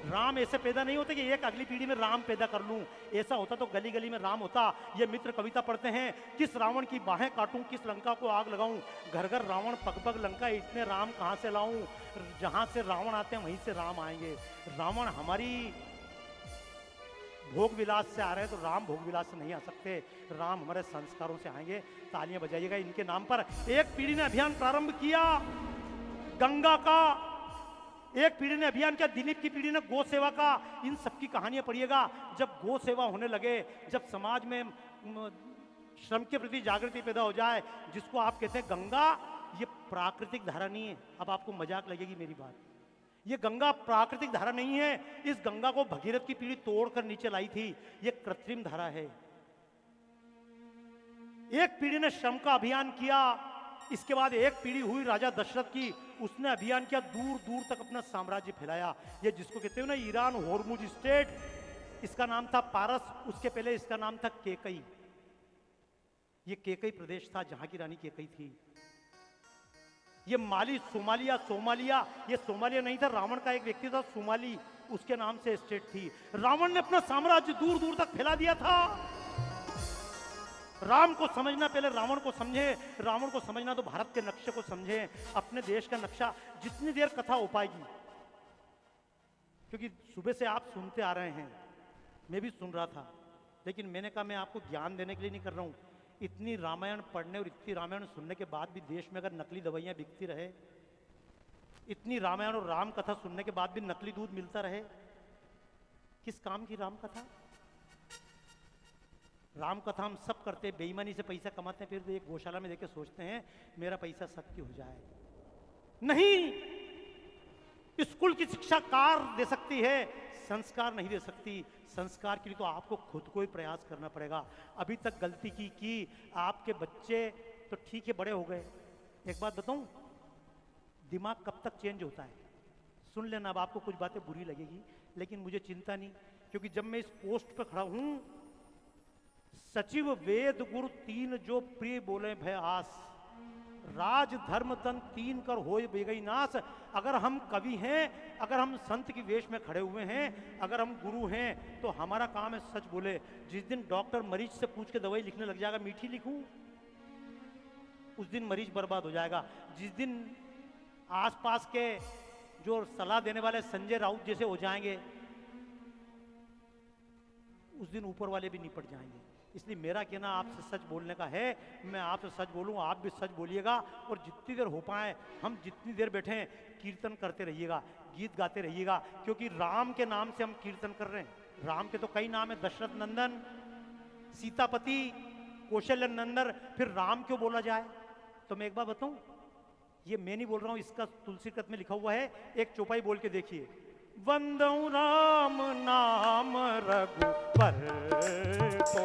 राम ऐसे पैदा नहीं होते कि एक अगली पीढ़ी में राम पैदा कर लूं, ऐसा होता तो गली गली में राम होता। ये मित्र कविता पढ़ते हैं, किस रावण की बाहें काटूं, किस लंका को आग लगाऊं, घर घर रावण पग पग लंका, इतने राम कहां से लाऊं। जहां से रावण आते हैं वहीं से राम आएंगे। रावण हमारी भोग विलास से आ रहे हैं, तो राम भोग विलास से नहीं आ सकते, राम हमारे संस्कारों से आएंगे। तालियां बजाइएगा इनके नाम पर। एक पीढ़ी ने अभियान प्रारंभ किया गंगा का, एक पीढ़ी ने अभियान किया, दिलीप की पीढ़ी ने गौ सेवा का। इन सबकी कहानियां पढ़िएगा। जब गौ सेवा होने लगे, जब समाज में श्रम के प्रति जागृति पैदा हो जाए, जिसको आप कहते हैं गंगा, ये प्राकृतिक धारा नहीं है। अब आपको मजाक लगेगी मेरी बात, ये गंगा प्राकृतिक धारा नहीं है। इस गंगा को भगीरथ की पीढ़ी तोड़कर नीचे लाई थी, ये कृत्रिम धारा है। एक पीढ़ी ने श्रम का अभियान किया, इसके बाद एक पीढ़ी हुई राजा दशरथ की, उसने अभियान किया, दूर दूर तक अपना साम्राज्य फैलाया। ये जिसको कहते हो ना ईरान होर्मुज स्टेट, इसका नाम था पारस, उसके पहले इसका नाम था केकई। ये केकई प्रदेश था, जहां की रानी केकई थी। ये माली, सोमालिया, ये सोमालिया नहीं था, रावण का एक व्यक्ति था सोमाली, उसके नाम से स्टेट थी। रावण ने अपना साम्राज्य दूर दूर तक फैला दिया था। राम को समझना, पहले रावण को समझे, रावण को समझना तो भारत के नक्शे को समझे, अपने देश का नक्शा। जितनी देर कथा हो पाएगी, क्योंकि सुबह से आप सुनते आ रहे हैं, मैं भी सुन रहा था, लेकिन मैंने कहा मैं आपको ज्ञान देने के लिए नहीं कर रहा हूँ। इतनी रामायण पढ़ने और इतनी रामायण सुनने के बाद भी देश में अगर नकली दवाइयाँ बिकती रहे, इतनी रामायण और राम कथा सुनने के बाद भी नकली दूध मिलता रहे, किस काम की राम कथा? राम कथा हम सब करते हैं, बेईमानी से पैसा कमाते हैं, फिर भी एक गौशाला में देके सोचते हैं मेरा पैसा सत्य हो जाए। नहीं, स्कूल की शिक्षा कार दे सकती है, संस्कार नहीं दे सकती। संस्कार के लिए तो आपको खुद को ही प्रयास करना पड़ेगा। अभी तक गलती की आपके बच्चे तो ठीक है बड़े हो गए। एक बात बताऊं, दिमाग कब तक चेंज होता है? सुन लेना, अब आपको कुछ बातें बुरी लगेगी, लेकिन मुझे चिंता नहीं, क्योंकि जब मैं इस पोस्ट पर खड़ा हूं, सचिव वेद गुरु तीन जो प्रिय बोले भय आस, राज धर्म तन तीन कर होय बेगई नाश। अगर हम कवि हैं, अगर हम संत की वेश में खड़े हुए हैं, अगर हम गुरु हैं, तो हमारा काम है सच बोले। जिस दिन डॉक्टर मरीज से पूछ के दवाई लिखने लग जाएगा मीठी लिखूं, उस दिन मरीज बर्बाद हो जाएगा। जिस दिन आसपास के जो सलाह देने वाले संजय राउत जैसे हो जाएंगे, उस दिन ऊपर वाले भी निपट जाएंगे। इसलिए मेरा कहना आपसे सच बोलने का है, मैं आपसे सच बोलूँ, आप भी सच बोलिएगा। और जितनी देर हो पाए, हम जितनी देर बैठे हैं, कीर्तन करते रहिएगा, गीत गाते रहिएगा, क्योंकि राम के नाम से हम कीर्तन कर रहे हैं। राम के तो कई नाम है, दशरथ नंदन, सीतापति, कौशल्य नंदन, फिर राम क्यों बोला जाए? तो मैं एक बार बताऊं, ये मैं नहीं बोल रहा हूं, इसका तुलसी कृत में लिखा हुआ है, एक चौपाई बोल के देखिए। वंदऊ राम नाम रघुबर को,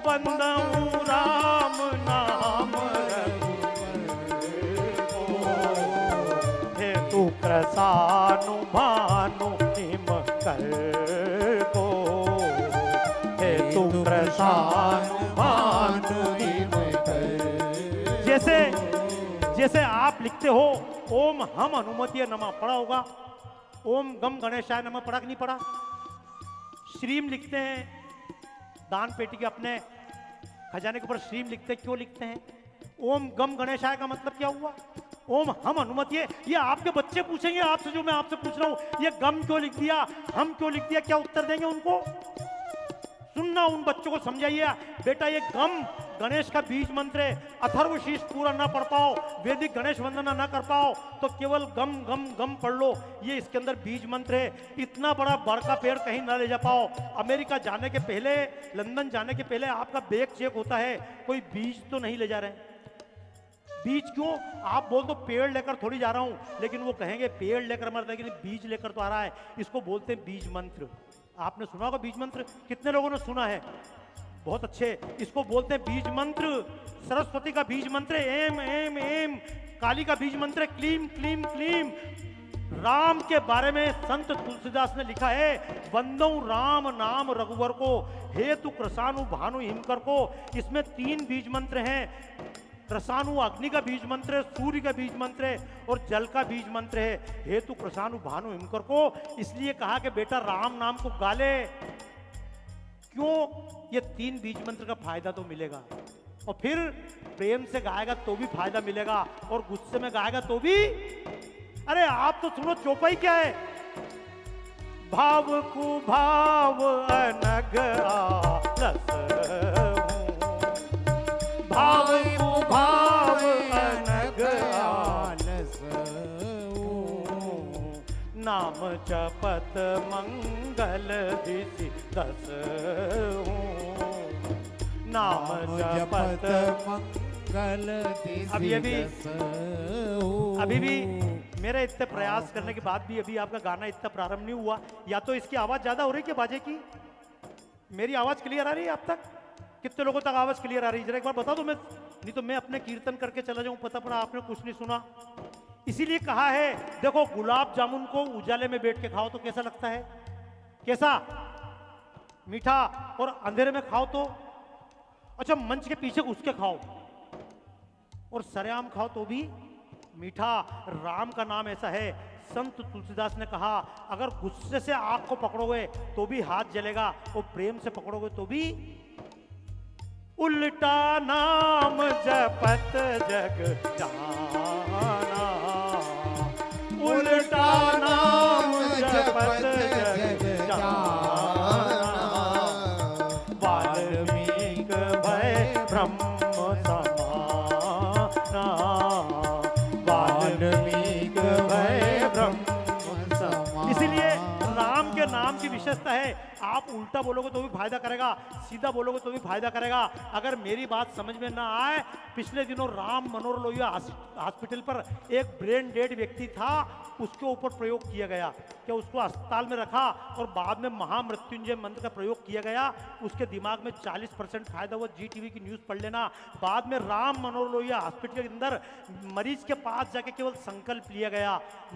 वंदऊ राम नाम रघुबर को, हेतु प्रसानु भानु हिम कर को, हेतु प्रसानु भानु हिम कर। जैसे आप लिखते हो ओम हम अनुमति नमा, पढ़ा होगा? ओम गम गणेशाय नमः पढ़ा कि नहीं पढ़ा? श्रीम लिखते हैं, दान पेटी के अपने खजाने के ऊपर श्रीम लिखते हैं, क्यों लिखते हैं? ओम गम गणेशाय का मतलब क्या हुआ? ओम हम अनुमति, ये आपके बच्चे पूछेंगे आपसे, जो मैं आपसे पूछ रहा हूं, ये गम क्यों लिख दिया, हम क्यों लिख दिया, क्या उत्तर देंगे उनको? सुनना, उन बच्चों को समझाइए, बेटा ये गम गणेश का बीज मंत्र है। अथर्वशीष पूरा ना पढ़ पाओ, वैदिक गणेश वंदना ना कर पाओ, तो केवल गम गम गम पढ़ लो, ये इसके अंदर बीज मंत्र है। इतना बड़ा बड़ का पेड़ कहीं ना ले जा पाओ। अमेरिका जाने के पहले, लंदन जाने के पहले आपका बैग चेक होता है, कोई बीज तो नहीं ले जा रहे हैं। बीज क्यों? आप बोल दो पेड़ लेकर थोड़ी जा रहा हूं, लेकिन वो कहेंगे पेड़ लेकर मरता है, लेकिन बीज लेकर तो आ रहा है। इसको बोलते हैं बीज मंत्र। आपने सुना होगा बीज मंत्र, कितने लोगों ने सुना है? बहुत अच्छे। इसको बोलते हैं बीज मंत्र। सरस्वती का बीज मंत्र एम एम एम, काली का बीज मंत्र क्लीम क्लीम क्लीम। राम के बारे में संत तुलसीदास ने लिखा है, वंदौ राम नाम रघुवर को, हेतु कृषाणु भानु हिमकर को। इसमें 3 बीज मंत्र हैं। कृषाणु अग्नि का बीज मंत्र है, सूर्य का बीज मंत्र है, और जल का बीज मंत्र है, हेतु कृषाणु भानु हिमकर को। इसलिए कहा कि बेटा राम नाम को गाले। क्यों? ये 3 बीज मंत्र का फायदा तो मिलेगा, और फिर प्रेम से गाएगा तो भी फायदा मिलेगा, और गुस्से में गाएगा तो भी। अरे आप तो सुनो, चौपाई क्या है? भाव को भाव अनग आलस, भाव को भाव अनग आलस, नाम जपत मंगल दिसि दस, नाम जपत मंगल दिसि दस। अभी भी मेरे इतने प्रयास करने के बाद भी अभी आपका गाना इतना प्रारंभ नहीं हुआ। या तो इसकी आवाज ज्यादा हो रही है कि बाजे की? मेरी आवाज क्लियर आ रही है आप तक? कितने लोगों तक आवाज क्लियर आ रही है? जरा एक बार बता दो, मैं नहीं तो मैं अपने कीर्तन करके चला जाऊं, पता पड़ा आपने कुछ नहीं सुना। इसीलिए कहा है, देखो गुलाब जामुन को उजाले में बैठ के खाओ तो कैसा लगता है? कैसा? मीठा। और अंधेरे में खाओ तो अच्छा, मंच के पीछे घुस के खाओ और सरेआम खाओ तो भी मीठा। राम का नाम ऐसा है। संत तुलसीदास ने कहा, अगर गुस्से से आंख को पकड़ोगे तो भी हाथ जलेगा, और प्रेम से पकड़ोगे तो भी। उल्टा नाम जपत जग जाना, उल्टा नाम पद जग जाना, वाल्मीकि भय ब्रह्म समाना, वाल्मीकि भय ब्रह्म समाना। इसीलिए राम के नाम की विशेषता है, आप उल्टा बोलोगे तो भी फायदा करेगा, सीधा बोलोगे तो भी फायदा करेगा। अगर मेरी बात समझ में ना आए, पिछले दिनों राम मनोहर लोहिया हॉस्पिटल पर एक ब्रेन डेड व्यक्ति था, उसके ऊपर प्रयोग किया गया कि उसको अस्पताल में रखा और बाद में महामृत्युंजय मंत्र का प्रयोग किया गया, उसके दिमाग में 40% फायदा हुआ। जी टीवी की न्यूज़ पढ़ लेना। बाद में राम मनोहर लोहिया हॉस्पिटल के अंदर मरीज के पास जाके केवल संकल्प लिया गया,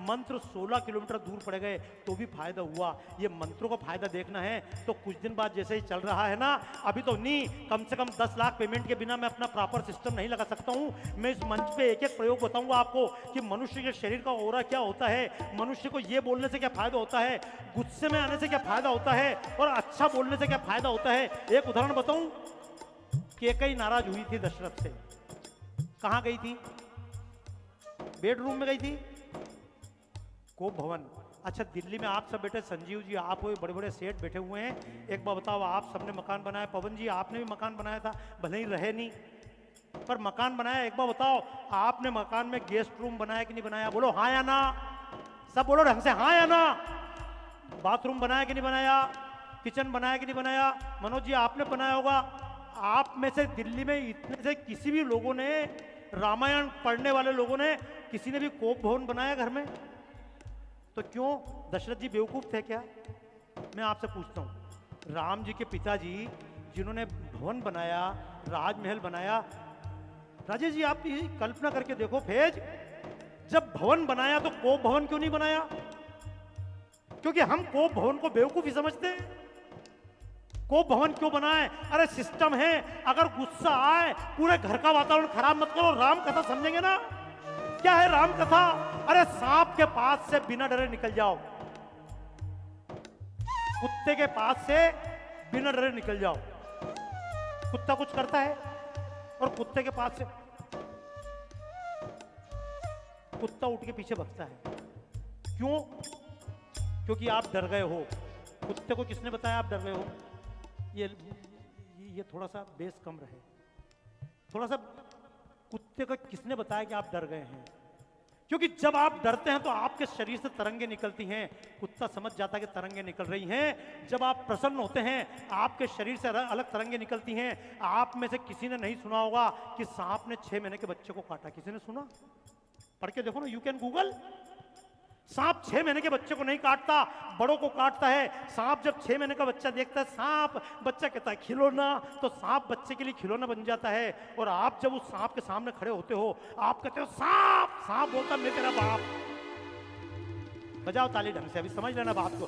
मंत्र 16 किलोमीटर दूर पड़ गए तो भी फायदा हुआ। ये मंत्रों का फायदा देखना है तो कुछ दिन बाद जैसे ही चल रहा है ना, अभी तो नहीं, कम से कम 10 लाख पेमेंट के बिना मैं अपना प्रॉपर सिस्टम नहीं लगा सकता हूं। मैं इस मंच पे एक एक प्रयोग बताऊंगा आपको कि मनुष्य के शरीर का ऑरा क्या होता है, मनुष्य को ये बोलने से क्या फायदा होता है, गुस्से में आने से क्या फायदा होता है और अच्छा बोलने से क्या फायदा होता है। एक उदाहरण बताऊं, कैकेयी नाराज हुई थी दशरथ से, कहां गई थी? बेडरूम में गई थी, कोप भवन। अच्छा, दिल्ली में आप सब बैठे, संजीव जी आप हो, बड़े बड़े सेठ बैठे हुए हैं, एक बार बताओ, आप सबने मकान बनाया, पवन जी आपने भी मकान बनाया था, भले ही रहे नहीं पर मकान बनाया। एक बार बताओ, आपने मकान में गेस्ट रूम बनाया कि नहीं बनाया? बोलो हाँ या ना, सब बोलो ढंग से, हाँ या ना। बाथरूम बनाया कि नहीं बनाया? किचन बनाया कि नहीं बनाया? मनोज जी आपने बनाया होगा। आप में से दिल्ली में इतने से किसी भी लोगों ने, रामायण पढ़ने वाले लोगों ने, किसी ने भी कोप भवन बनाया घर में? तो क्यों दशरथ जी बेवकूफ थे क्या? मैं आपसे पूछता हूं, राम जी के पिताजी जिन्होंने भवन बनाया, राजमहल बनाया, राजेश जी आप ये कल्पना करके देखो, फैज जब भवन बनाया तो कोप भवन क्यों नहीं बनाया? क्योंकि हम कोप भवन को बेवकूफी समझते हैं। कोप भवन क्यों बनाए? अरे सिस्टम है, अगर गुस्सा आए पूरे घर का वातावरण खराब मत करो। राम कथा समझेंगे ना? क्या है राम कथा? अरे सांप के पास से बिना डरे निकल जाओ, कुत्ते के पास से बिना डरे निकल जाओ। कुत्ता कुछ करता है और कुत्ते के पास से कुत्ता उठ के पीछे भगता है। क्यों? क्योंकि आप डर गए हो। कुत्ते को किसने बताया आप डर गए हो? ये थोड़ा सा बेस कम रहे, थोड़ा सा। कुत्ते को किसने बताया कि आप डर गए हैं? क्योंकि जब आप डरते हैं तो आपके शरीर से तरंगे निकलती हैं, कुत्ता समझ जाता है कि तरंगे निकल रही हैं। जब आप प्रसन्न होते हैं आपके शरीर से अलग तरंगे निकलती हैं। आप में से किसी ने नहीं सुना होगा कि सांप ने 6 महीने के बच्चे को काटा? किसी ने सुना? पढ़ के देखो ना, यू कैन गूगल। सांप 6 महीने के बच्चे को नहीं काटता, बड़ों को काटता है। सांप जब 6 महीने का बच्चा देखता है, सांप, बच्चा कहता है खिलौना, तो सांप बच्चे के लिए खिलौना बन जाता है। और आप जब उस सांप के सामने खड़े होते हो, आप कहते हो सांप, सांप बोलता मैं तेरा बाप। बजाओ ताली ढंग से, अभी समझ लेना बात को।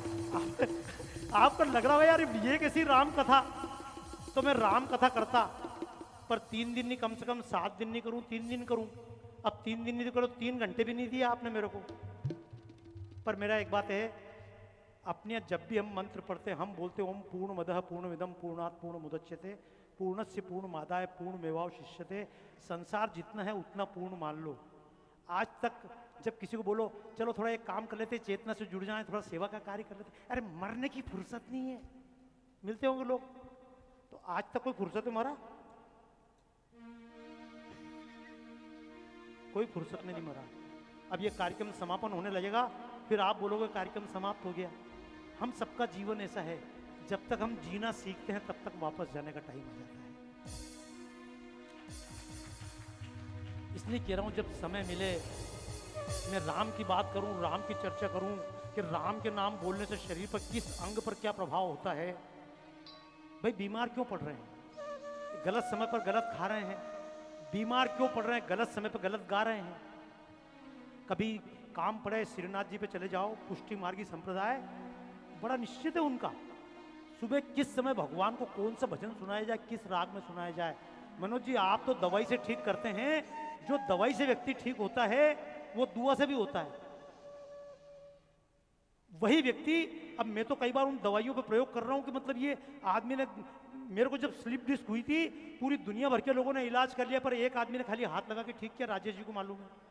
आपको लग रहा है यार ये कैसी राम कथा? तो मैं राम कथा करता, पर 3 दिन नहीं, कम से कम 7 दिन नहीं करूं, 3 दिन करूं। अब 3 दिन नहीं करो, 3 घंटे भी नहीं दिया आपने मेरे को। पर मेरा एक बात है, अपने जब भी हम मंत्र पढ़ते हैं, हम बोलते ओम पूर्णमदः पूर्णमिदं पूर्णात् पूर्णमुदच्यते पूर्णस्य पूर्णमादाय पूर्णमेवावशिष्यते। संसार जितना है उतना पूर्ण मान लो। आज तक जब किसी को बोलो चलो थोड़ा एक काम कर लेते, चेतना से जुड़ जाए, थोड़ा सेवा का कार्य कर लेते, अरे मरने की फुर्सत नहीं है। मिलते होंगे लोग, तो आज तक कोई फुर्सत है मरा? कोई फुर्सत में नहीं मरा। अब ये कार्यक्रम समापन होने लगेगा, फिर आप बोलोगे कार्यक्रम समाप्त हो गया। हम सबका जीवन ऐसा है, जब तक हम जीना सीखते हैं तब तक वापस जाने का टाइम आ जाता है। इसलिए कह रहा हूं जब समय मिले मैं राम की बात करूं, राम की चर्चा करूं कि राम के नाम बोलने से शरीर पर किस अंग पर क्या प्रभाव होता है। भाई बीमार क्यों पड़ रहे हैं? गलत समय पर गलत खा रहे हैं। बीमार क्यों पड़ रहे हैं? गलत समय पर गलत गा रहे हैं। कभी काम पड़े श्रीनाथ जी पे चले जाओ, पुष्टि मार्गी संप्रदाय बड़ा निश्चित है उनका। सुबह किस समय भगवान को कौन सा भजन सुनाया जाए, किस राग में सुनाया जाए। मनोज जी आप तो दवाई से ठीक करते हैं, जो दवाई से व्यक्ति ठीक होता है वो दुआ से भी होता है। वही व्यक्ति, अब मैं तो कई बार उन दवाइयों पे प्रयोग कर रहा हूं कि मतलब ये आदमी ने, मेरे को जब स्लिप डिस्क हुई थी पूरी दुनिया भर के लोगों ने इलाज कर लिया, पर एक आदमी ने खाली हाथ लगा के ठीक किया, राजेश जी को मालूम है।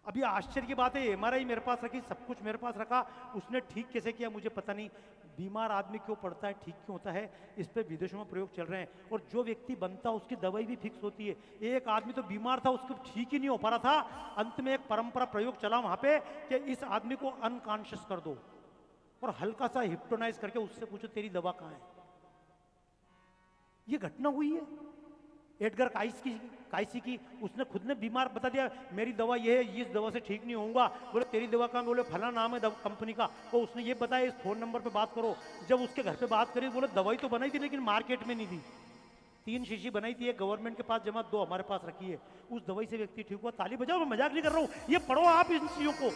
अभी आश्चर्य की बात है, एमआरआई मेरे पास रखी, सब कुछ मेरे पास रखा, उसने ठीक कैसे किया मुझे पता नहीं। बीमार आदमी क्यों पड़ता है, ठीक क्यों होता है, इस पे विदेशों में प्रयोग चल रहे हैं। और जो व्यक्ति बनता है उसकी दवाई भी फिक्स होती है। एक आदमी तो बीमार था, उसको ठीक ही नहीं हो पा रहा था, अंत में एक परंपरा प्रयोग चला वहां पे कि इस आदमी को अनकॉन्शियस कर दो और हल्का सा हिप्नोटाइज करके उससे पूछो तेरी दवा कहाँ है। ये घटना हुई है एडगर काइसी की। उसने खुद ने बीमार बता दिया मेरी दवा ये है, इस दवा से ठीक नहीं होऊंगा। बोले तेरी दवा का, बोले फला नाम है कंपनी का, तो उसने ये बताया इस फोन नंबर पे बात करो। जब उसके घर पे बात करी, बोले दवाई तो बनाई थी लेकिन मार्केट में नहीं थी, 3 शीशी बनाई थी, एक गवर्नमेंट के पास जमा, 2 हमारे पास रखी है। उस दवाई से व्यक्ति ठीक हुआ। ताली बजाओ, मैं मजाक नहीं कर रहा हूं, ये पढ़ो आप इन चीजों को।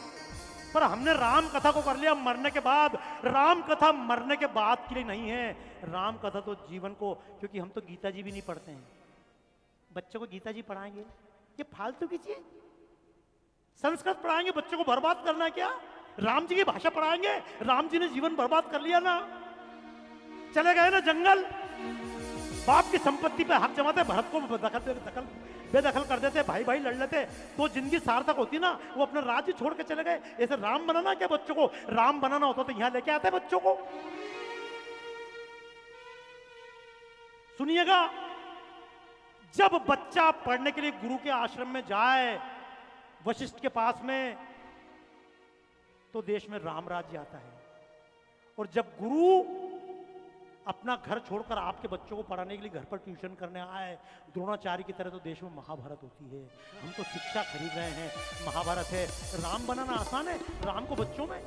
पर हमने राम कथा को कर लिया मरने के बाद। राम कथा मरने के बाद के लिए नहीं है, राम कथा तो जीवन को, क्योंकि हम तो गीता जी भी नहीं पढ़ते हैं। बच्चों को गीता जी पढ़ाएंगे, ये फालतू की चीज। संस्कृत पढ़ाएंगे, बच्चों को बर्बाद करना है क्या? राम जी की भाषा पढ़ाएंगे, राम जी ने जीवन बर्बाद कर लिया ना, चले गए ना जंगल, बाप की संपत्ति पे हक जमाते, भरत को बेदखल कर देते, भाई भाई लड़ लेते, तो जिंदगी सार्थक होती ना। वो अपना राज्य छोड़ के चले गए। ऐसे राम बनाना क्या बच्चों को? राम बनाना होता तो यहां लेके आते बच्चों को। सुनिएगा, जब बच्चा पढ़ने के लिए गुरु के आश्रम में जाए, वशिष्ठ के पास में, तो देश में राम राज्य आता है। और जब गुरु अपना घर छोड़कर आपके बच्चों को पढ़ाने के लिए घर पर ट्यूशन करने आए, द्रोणाचार्य की तरह, तो देश में महाभारत होती है। हम तो शिक्षा खरीद रहे हैं, महाभारत है। राम बनाना आसान है, राम को बच्चों में।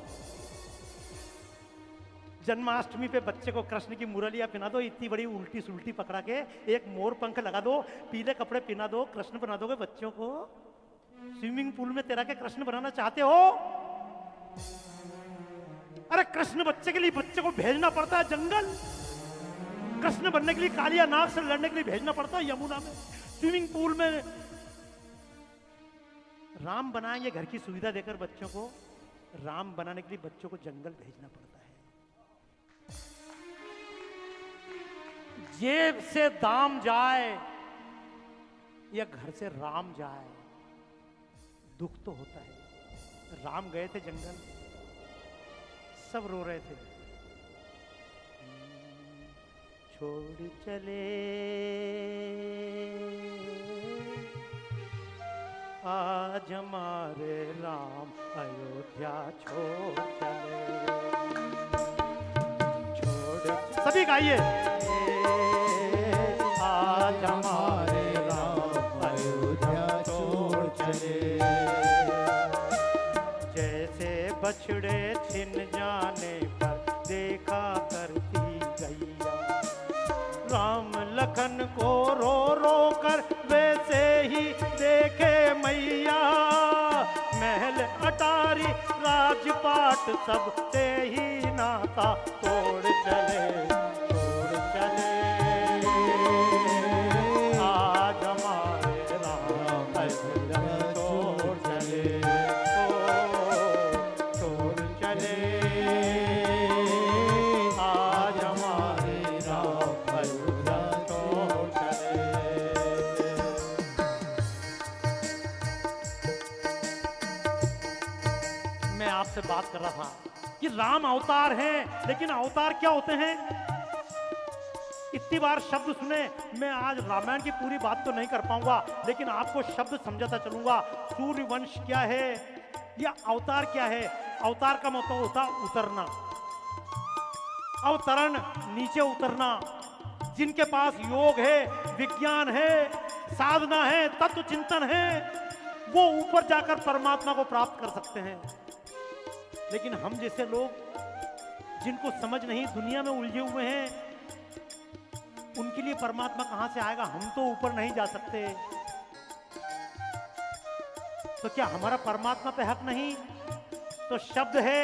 जन्माष्टमी पे बच्चे को कृष्ण की मुरलियां पिना दो, इतनी बड़ी उल्टी सुल्टी पकड़ा के, एक मोर पंख लगा दो, पीले कपड़े पिना दो, कृष्ण बना दोगे बच्चों को। स्विमिंग पूल में तेरा के कृष्ण बनाना चाहते हो? अरे कृष्ण बच्चे के लिए बच्चे को भेजना पड़ता है जंगल, कृष्ण बनने के लिए कालिया नाग से लड़ने के लिए भेजना पड़ता है यमुना में, स्विमिंग पूल में। राम बनाएंगे घर की सुविधा देकर बच्चों को, राम बनाने के लिए बच्चों को जंगल भेजना पड़ता है। जेब से दाम जाए या घर से राम जाए, दुख तो होता है। राम गए थे जंगल, सब रो रहे थे, छोड़ चले आज हमारे राम, अयोध्या छोड़ चले। छोड़, सभी गाइए, आज हमारे राम अयोध्या छोड़ चले। जैसे बछड़े छिन जाने पर देखा करती गैया, राम लखन को रो रो कर वैसे ही देखे मैया। महल अटारी राजपाट सबसे ही नाता तोड़ चले, छोड़ चले आज हमारे राम अयोध्या छोड़ चले, छोड़ चले आज हमारे राम अयोध्या छोड़ चले। मैं आपसे बात कर रहा था कि राम अवतार हैं, लेकिन अवतार क्या होते हैं? इतनी बार शब्द सुने, मैं आज रामायण की पूरी बात तो नहीं कर पाऊंगा, लेकिन आपको शब्द समझाता चलूंगा। सूर्यवंश क्या है या अवतार क्या है? अवतार का मतलब होता उतरना, अवतरण, नीचे उतरना। जिनके पास योग है, विज्ञान है, साधना है, तत्व चिंतन है, वो ऊपर जाकर परमात्मा को प्राप्त कर सकते हैं। लेकिन हम जैसे लोग जिनको समझ नहीं, दुनिया में उलझे हुए हैं, उनके लिए परमात्मा कहां से आएगा? हम तो ऊपर नहीं जा सकते, तो क्या हमारा परमात्मा पे हक नहीं? तो शब्द है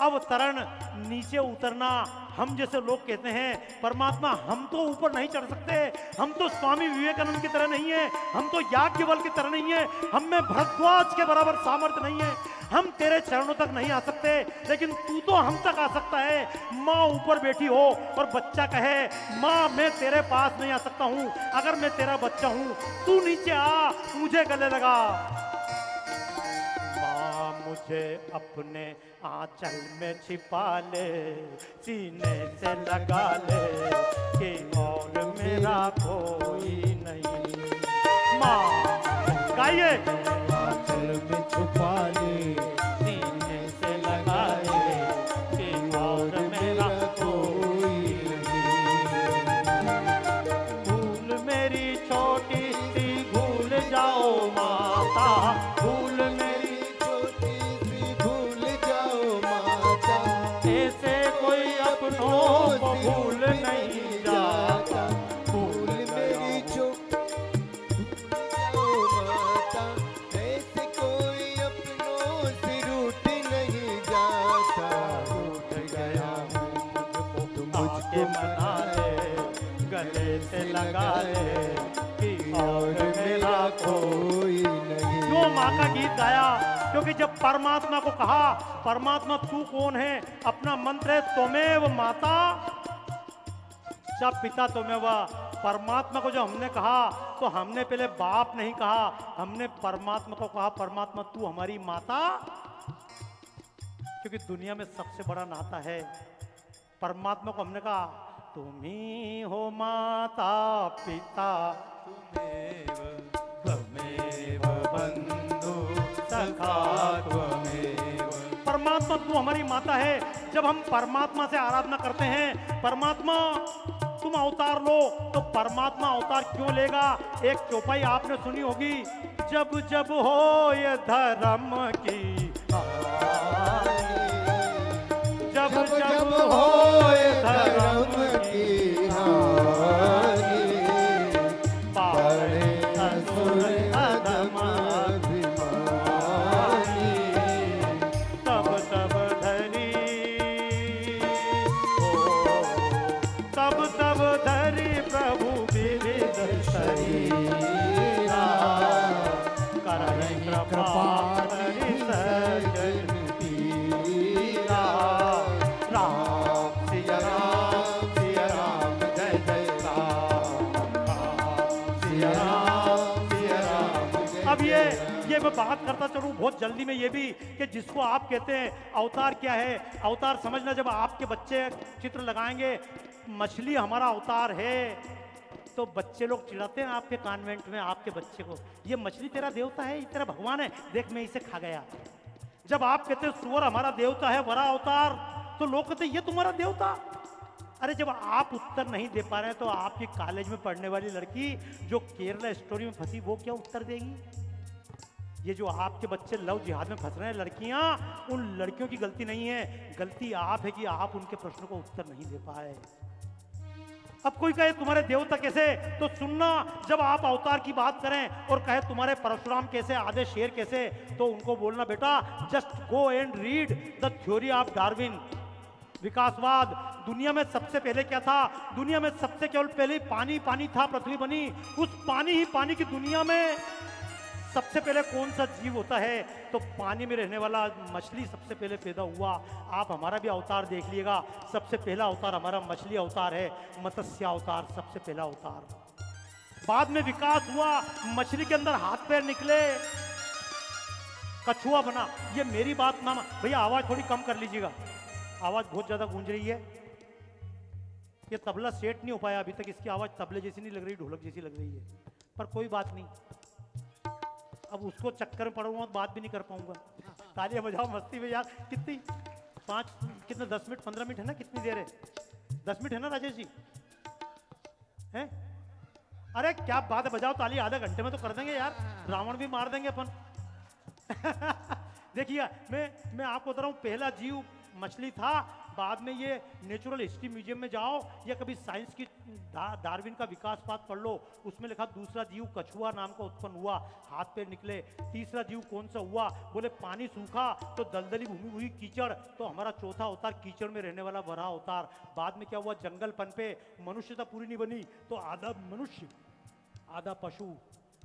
अवतरण, नीचे उतरना। हम जैसे लोग कहते हैं परमात्मा, हम तो ऊपर नहीं चढ़ सकते, हम तो स्वामी विवेकानंद की तरह नहीं है, हम तो याज्ञवल्क्य की तरह नहीं है, हम में भरद्वाज के बराबर सामर्थ्य नहीं है, हम तेरे चरणों तक नहीं आ सकते, लेकिन तू तो हम तक आ सकता है। माँ ऊपर बैठी हो और बच्चा कहे माँ मैं तेरे पास नहीं आ सकता हूं, अगर मैं तेरा बच्चा हूं, तू नीचे आ, मुझे गले लगा। मुझे अपने आंचल में छिपा ले, सीने से लगा ले कि और मेरा कोई नहीं। माँ गाइए। आंचल में छुपा ले, सीने से लगा ले कि और मेरा कोई नहीं। भूल मेरी छोटी सी भूल जाओ माता, भूल मेरी छोटी सी भूल जाओ माता, ऐसे कोई अपनों को भूल नहीं जाता। भूल मेरी छोटी जाओ माता, ऐसे कोई अपनों से रूठ नहीं जाता। रूठ गया हूँ मुझको आके मना ले, गले से लगा ले कि और मेरा कोई नहीं। क्यों माँ का गीत गाया? क्योंकि जब परमात्मा को कहा, परमात्मा तू कौन है, अपना मंत्र है त्वमेव माता च पिता त्वमेव। परमात्मा को जो हमने कहा तो हमने पहले बाप नहीं कहा, हमने परमात्मा को कहा परमात्मा तू हमारी माता। क्योंकि दुनिया में सबसे बड़ा नाता है, परमात्मा को हमने कहा तुम ही हो माता पिता, त्वमेव बंधु सखा त्वमेव। परमात्मा तू हमारी माता है। जब हम परमात्मा से आराधना करते हैं, परमात्मा तुम अवतार लो, तो परमात्मा अवतार क्यों लेगा? एक चौपाई आपने सुनी होगी, जब जब हो ये धर्म की हानि, जब जब हो ये धर्म की हानि, पारे असुर अधम अभिमानी, तब तब धरी तब तब धरी प्रभु विविध शरीरा, करहि कृपा करि सज्जन पीरा। राम सिया राम जय जय राम, सिया राम जय। अब ये मैं बात करता चलूं बहुत जल्दी में ये भी कि जिसको आप कहते हैं अवतार क्या है। अवतार समझना, जब आपके बच्चे चित्र लगाएंगे मछली हमारा अवतार है, तो बच्चे लोग चिढ़ाते हैं आपके कॉन्वेंट में आपके बच्चे को, ये मछली तेरा देवता है, ये तेरा भगवान है, देख मैं इसे खा गया। जब आप कहते हैं सुअर हमारा देवता है, वरा अवतार, तो लोग कहते हैं ये तुम्हारा देवता। अरे जब आप उत्तर नहीं दे पा रहे हैं तो आपकी कॉलेज में पढ़ने वाली लड़की जो केरला स्टोरी में फंसी वो क्या उत्तर देगी? ये जो आपके बच्चे लव जिहाद में फंस रहे हैं लड़कियां, उन लड़कियों की गलती नहीं है, गलती आप है कि आप उनके प्रश्न को उत्तर नहीं दे पाए। अब कोई कहे तुम्हारे देवता कैसे, तो सुनना, जब आप अवतार की बात करें और कहे तुम्हारे परशुराम कैसे, आधे शेर कैसे, तो उनको बोलना बेटा just go and read the theory of Darwin. विकासवाद, दुनिया में सबसे पहले क्या था? दुनिया में सबसे केवल पहले पानी पानी था, पृथ्वी बनी। उस पानी ही पानी की दुनिया में सबसे पहले कौन सा जीव होता है? तो पानी में रहने वाला मछली सबसे पहले पैदा हुआ। आप हमारा भी अवतार देख लीजिएगा, सबसे पहला अवतार हमारा मछली अवतार है, मत्स्य अवतार सबसे पहला अवतार। बाद में विकास हुआ, मछली के अंदर हाथ पैर निकले, कछुआ बना। ये मेरी बात ना, भैया आवाज थोड़ी कम कर लीजिएगा, आवाज बहुत ज्यादा गूंज रही है। ये तबला सेट नहीं हो पाया अभी तक, इसकी आवाज तबले जैसी नहीं लग रही, ढोलक जैसी लग रही है, पर कोई बात नहीं। अब उसको चक्कर में पड़ूंगा तो बात भी नहीं कर पाऊंगा। तालियां बजाओ मस्ती में यार। कितनी 5 कितने 10 मिनट 15 मिनट है ना, कितनी देर है? 10 मिनट है ना राजेश जी? हैं? अरे क्या बात है, बजाओ ताली, आधे घंटे में तो कर देंगे यार, रावण भी मार देंगे अपन। देखिए मैं आपको बता रहा हूं, पहला जीव मछली था, बाद में ये नेचुरल हिस्ट्री म्यूजियम में जाओ या कभी साइंस की डार्विन का विकास पाठ पढ़ लो, उसमें लिखा दूसरा जीव कछुआ नाम का उत्पन्न हुआ, हाथ पैर निकले। तीसरा जीव कौन सा हुआ? बोले पानी सूखा तो दलदली भूमि हुई कीचड़, तो हमारा चौथा अवतार कीचड़ में रहने वाला वराह अवतार। बाद में क्या हुआ? जंगल पनपे, मनुष्यता पूरी नहीं बनी तो आधा मनुष्य आधा पशु,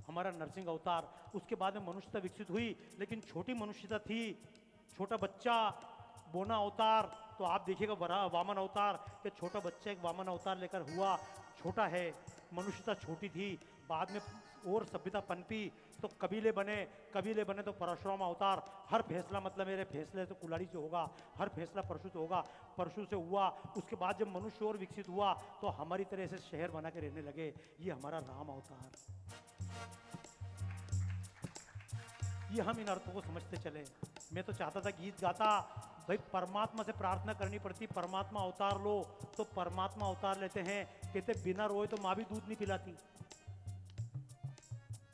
हमारा नरसिंह अवतार। उसके बाद में मनुष्यता विकसित हुई, लेकिन छोटी मनुष्यता थी, छोटा बच्चा बोना अवतार। तो आप देखिएगा वामन अवतार के छोटा बच्चा एक वामन अवतार लेकर हुआ, छोटा है, मनुष्यता छोटी थी। बाद में और सभ्यता पनपी तो कबीले बने तो परशुराम अवतार। हर फैसला मतलब मेरे फैसले तो कुल्हाड़ी से होगा, हर फैसला परशु से होगा, परशु से हुआ। उसके बाद जब मनुष्य और विकसित हुआ तो हमारी तरह से शहर बना के रहने लगे। ये हमारा राम अवतार, ये हम इन अर्थों को समझते चले। मैं तो चाहता था गीत गाता, भाई परमात्मा से प्रार्थना करनी पड़ती, परमात्मा अवतार लो, तो परमात्मा अवतार लेते हैं। कहते बिना रोए तो माँ भी दूध नहीं पिलाती।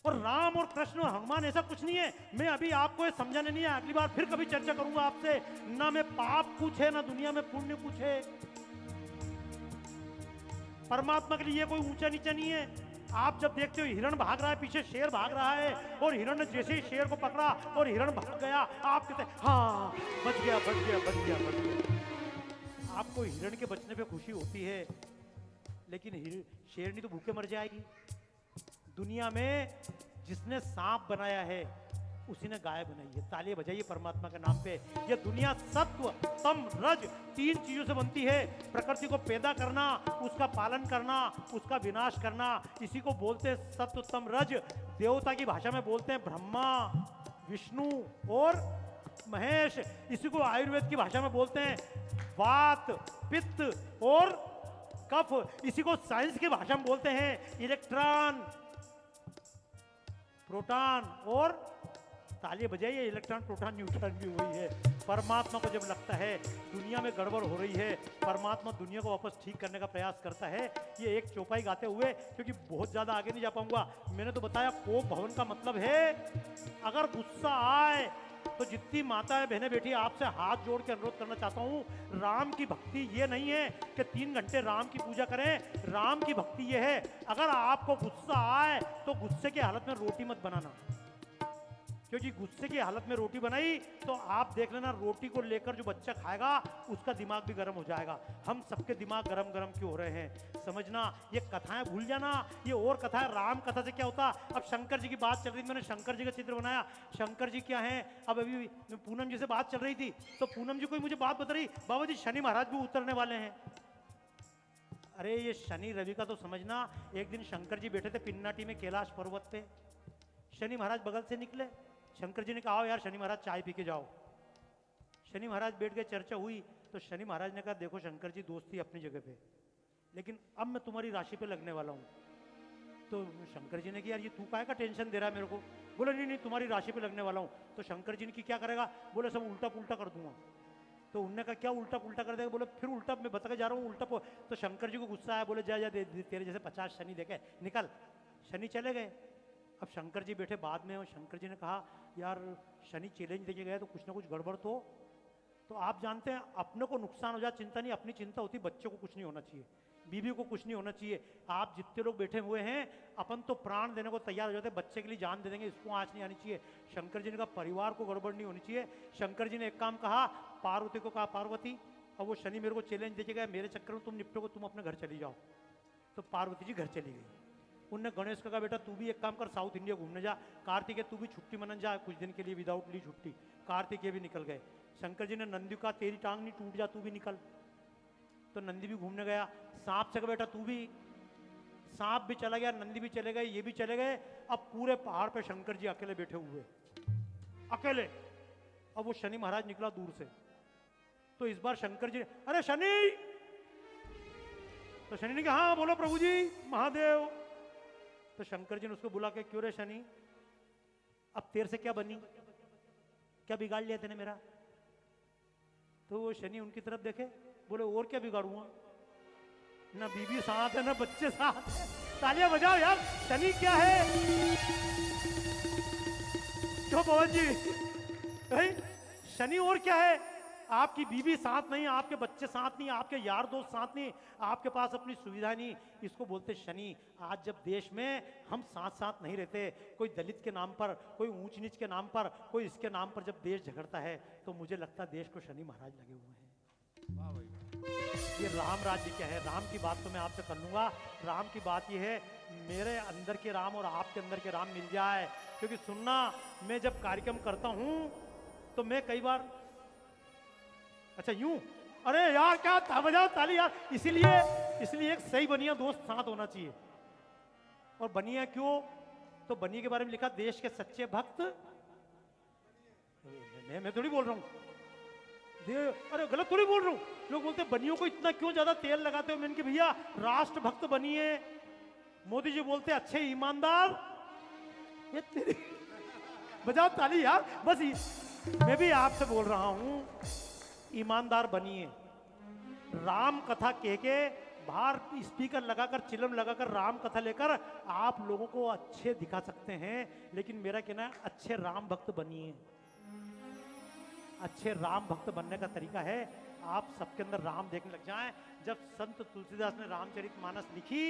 और राम और कृष्ण और हनुमान ऐसा कुछ नहीं है। मैं अभी आपको ये समझाने नहीं है, अगली बार फिर कभी चर्चा करूंगा आपसे। ना मैं पाप कुछ है, ना दुनिया में पुण्य कुछ है। परमात्मा के लिए ये कोई ऊंचा नीचा नहीं है। आप जब देखते हो हिरण भाग रहा है, पीछे शेर भाग रहा है, और हिरण ने जैसे ही शेर को पकड़ा और हिरण भाग गया, आप कहते हाँ बच गया बच गया बच गया बच गया। आपको हिरण के बचने पे खुशी होती है, लेकिन शेरनी तो भूखे मर जाएगी। दुनिया में जिसने सांप बनाया है उसी ने गाय बनाई है। तालियां बजाइए परमात्मा के नाम पे। ये दुनिया सत्व तम रज 3 चीजों से बनती है। प्रकृति को पैदा करना, उसका पालन करना, उसका विनाश करना, इसी को बोलते हैं सत्व तम रज। देवता की भाषा में बोलते हैं ब्रह्मा, विष्णु और महेश। इसी को आयुर्वेद की भाषा में बोलते हैं वात, पित्त और कफ। इसी को साइंस की भाषा में बोलते हैं इलेक्ट्रॉन, प्रोटॉन और तालियां बजाइए, इलेक्ट्रॉन प्रोटॉन न्यूट्रॉन भी वही है। परमात्मा को जब लगता है दुनिया में गड़बड़ हो रही है, परमात्मा दुनिया को वापस ठीक करने का प्रयास करता है। ये एक चौपाई गाते हुए, क्योंकि बहुत ज़्यादा आगे नहीं जा पाऊंगा, मैंने तो बताया कोक भवन का मतलब है अगर गुस्सा आए तो जितनी माताएं बहनें बैठी, आपसे हाथ जोड़ के अनुरोध करना चाहता हूँ, राम की भक्ति ये नहीं है कि 3 घंटे राम की पूजा करें। राम की भक्ति ये है अगर आपको गुस्सा आए तो गुस्से की हालत में रोटी मत बनाना, क्योंकि गुस्से की हालत में रोटी बनाई तो आप देख लेना रोटी को लेकर जो बच्चा खाएगा उसका दिमाग भी गर्म हो जाएगा। हम सबके दिमाग गरम गरम क्यों हो रहे हैं, समझना। ये कथाएं भूल जाना, ये और कथा है। राम कथा से क्या होता। अब शंकर जी की बात चल रही थी, मैंने शंकर जी का चित्र बनाया। शंकर जी क्या है, अब अभी पूनम जी से बात चल रही थी तो पूनम जी कोई मुझे बात बता रही, बाबा जी शनि महाराज भी उतरने वाले हैं। अरे ये शनि रवि का तो समझना। एक दिन शंकर जी बैठे थे पिन्नाटी में कैलाश पर्वत पे, शनि महाराज बगल से निकले। शंकर जी ने कहा यार शनि महाराज चाय पी के जाओ। शनि महाराज बैठ गए, चर्चा हुई तो शनि महाराज ने कहा देखो शंकर जी दोस्ती अपनी जगह पे, लेकिन अब मैं तुम्हारी राशि पे लगने वाला हूँ। तो शंकर जी ने कहा यार ये तू काहे का टेंशन दे रहा है मेरे को। बोले नहीं नहीं तुम्हारी राशि पे लगने वाला हूँ। तो शंकर जी ने की क्या करेगा, बोले सब उल्टा पुल्टा कर दूंगा। तो उनने कहा क्या उल्टा पुल्टा कर देगा, बोले फिर उल्टा मैं बता के जा रहा हूँ उल्टा। तो शंकर जी को गुस्सा आया, बोले जा जा तेरे जैसे 50 शनि देखे निकल। शनि चले गए। अब शंकर जी बैठे बाद में, और शंकर जी ने कहा यार शनि चैलेंज देके गए तो कुछ ना कुछ गड़बड़ तो आप जानते हैं अपने को नुकसान हो जाए चिंता नहीं, अपनी चिंता होती बच्चों को कुछ नहीं होना चाहिए, बीवी को कुछ नहीं होना चाहिए। आप जितने लोग बैठे हुए हैं अपन तो प्राण देने को तैयार हो जाते हैं, बच्चे के लिए जान दे देंगे, इसको आँच नहीं आनी चाहिए। शंकर जी ने कहा परिवार को गड़बड़ नहीं होनी चाहिए। शंकर जी ने एक काम कहा, पार्वती को कहा पार्वती अब वो शनि मेरे को चैलेंज देके गया, मेरे चक्कर में तुम निपटोगे, तुम अपने घर चली जाओ। तो पार्वती जी घर चली गई। उनने गणेश का कहा बेटा तू भी एक काम कर साउथ इंडिया घूमने जा, कार्तिकेय तू भी छुट्टी मनन जा कुछ दिन के लिए विदाउट ली छुट्टी। कार्तिकेय भी निकल गए। शंकर जी ने नंदी का तेरी टांग नहीं टूट जा तू भी निकल। तो नंदी भी घूमने गया। सांप से कहा बेटा तू भी, सांप भी चला गया, नंदी भी चले गए, ये भी चले गए। अब पूरे पहाड़ पे शंकर जी अकेले बैठे हुए, अकेले। अब वो शनि महाराज निकला दूर से, तो इस बार शंकर जी अरे शनि, तो शनि ने कहा हाँ बोलो प्रभु जी महादेव। तो शंकर जी ने उसको बुला के क्यों रे शनि अब तेरे से क्या बनी, क्या बिगाड़ लिया तेने मेरा। तो वो शनि उनकी तरफ देखे, बोले और क्या बिगाड़ूंगा, ना बीबी साथ है ना बच्चे साथ है। तालियां बजाओ यार, शनि क्या है। क्यों पवन जी भाई शनि और क्या है, आपकी बीबी साथ नहीं, आपके बच्चे साथ नहीं, आपके यार दोस्त साथ नहीं, आपके पास अपनी सुविधा नहीं, इसको बोलते शनि। आज जब देश में हम साथ साथ नहीं रहते, कोई दलित के नाम पर, कोई ऊंच नीच के नाम पर, कोई इसके नाम पर जब देश झगड़ता है तो मुझे लगता है देश को शनि महाराज लगे हुए हैं। ये राम राज्य क्या है, राम की बात तो मैं आपसे कर लूंगा। राम की बात ये है मेरे अंदर के राम और आपके अंदर के राम मिल जाए। क्योंकि सुनना, मैं जब कार्यक्रम करता हूं तो मैं कई बार अच्छा यूं, अरे यार क्या बजाओ ताली यार। इसीलिए एक सही बनिया दोस्त साथ होना चाहिए। और बनिए क्यों? तो बनिए के बारे में लिखा देश के सच्चे भक्त। मैं थोड़ी बोल रहा हूं, अरे गलत थोड़ी बोल रहा हूं। लोग बोलते हैं बनियों को इतना क्यों ज्यादा तेल लगाते हो? मैंने कि भैया राष्ट्रभक्त बनिए। मोदी जी बोलते अच्छे ईमानदार। ये तेरी बजाओ ताली यार। बस मैं भी आपसे बोल रहा हूं, ईमानदार बनिए। राम कथा कह के बाहर स्पीकर लगाकर चिलम लगाकर राम कथा लेकर आप लोगों को अच्छे दिखा सकते हैं, लेकिन मेरा कहना है अच्छे राम भक्त बनिए। अच्छे राम भक्त बनने का तरीका है आप सबके अंदर राम देखने लग जाएं। जब संत तुलसीदास ने रामचरितमानस लिखी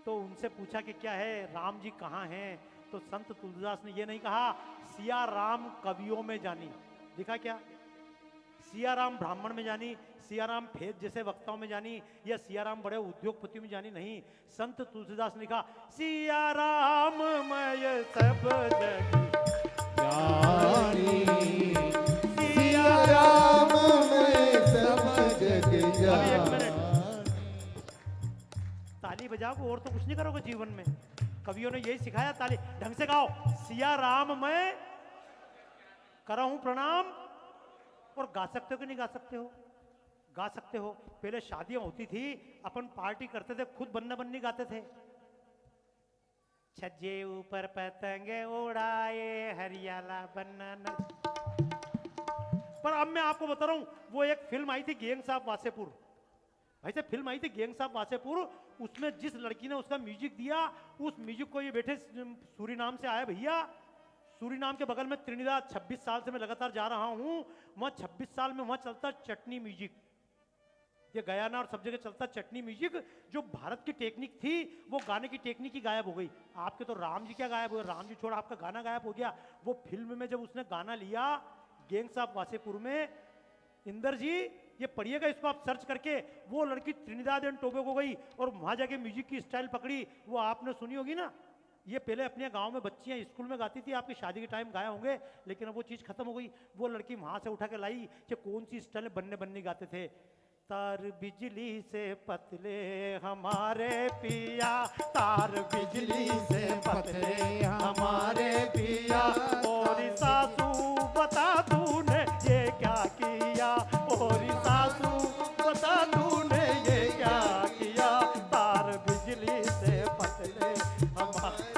तो उनसे पूछा कि क्या है राम जी कहाँ हैं? तो संत तुलसीदास ने ये नहीं कहा सिया राम कवियों में जानी, लिखा क्या? सिया राम ब्राह्मण में जानी, सिया राम भेद जैसे वक्ताओं में जानी, या सिया राम बड़े उद्योगपतियों में जानी, नहीं। संत तुलसीदास ने लिखा सिया राम मैं सब जग जानी, सिया राम मैं सब जग अभी एक जानी। मिनट ताली बजाओ और तो कुछ नहीं करोगे जीवन में। कवियों ने यही सिखाया, ताली ढंग से गाओ। सिया राम मैं करा हूं प्रणाम। और गा सकते हो कि नहीं गा सकते हो? गा सकते हो। पहले शादियां होती थी, अपन पार्टी करते थे, खुद बन्ना बन्नी गाते थे। छज्जे ऊपर पतंगे उड़ाए हरियाला बन्ना न। पर अब मैं आपको बता रहा हूं, वो एक फिल्म आई थी गैंग साहब वासेपुर। भाई साहब फिल्म आई थी गैंग साहब वासेपुर, उसमें जिस लड़की ने उसका म्यूजिक दिया, उस म्यूजिक को ये बैठे सूरीनाम से आया भैया। सूरीनाम के बगल में त्रिनिदाद, 26 साल से मैं लगातार जा रहा हूं वहां। 26 साल में वहां चलता चटनी म्यूजिक। ये गयाना और सब जगह चलता चटनी म्यूजिक। जो भारत की टेक्निक थी वो गाने की टेक्निक ही गायब हो गई। आपके तो राम जी क्या गायब हुए? राम जी छोड़ा आपका गाना गायब हो गया। वो फिल्म में जब उसने गाना लिया गैंग साहब वासेपुर में, इंदर जी ये पढ़िएगा इसको आप सर्च करके, वो लड़की त्रिनिदाद एंड टोबैगो गई और वहां जाके म्यूजिक की स्टाइल पकड़ी। वो आपने सुनी होगी ना, ये पहले अपने गांव में बच्चियां स्कूल में गाती थी, आपकी शादी के टाइम गाया होंगे, लेकिन अब वो चीज खत्म हो गई। वो लड़की वहां से उठा के लाई कि कौन सी स्टाइल बन्ने बन्नी गाते थे। तार बिजली से पतले हमारे पिया, तार बिजली से पतले हमारे पिया, और सासू बता तूने ये क्या किया, और सासू बता तूने ये क्या किया, तार बिजली से पतले हमारे।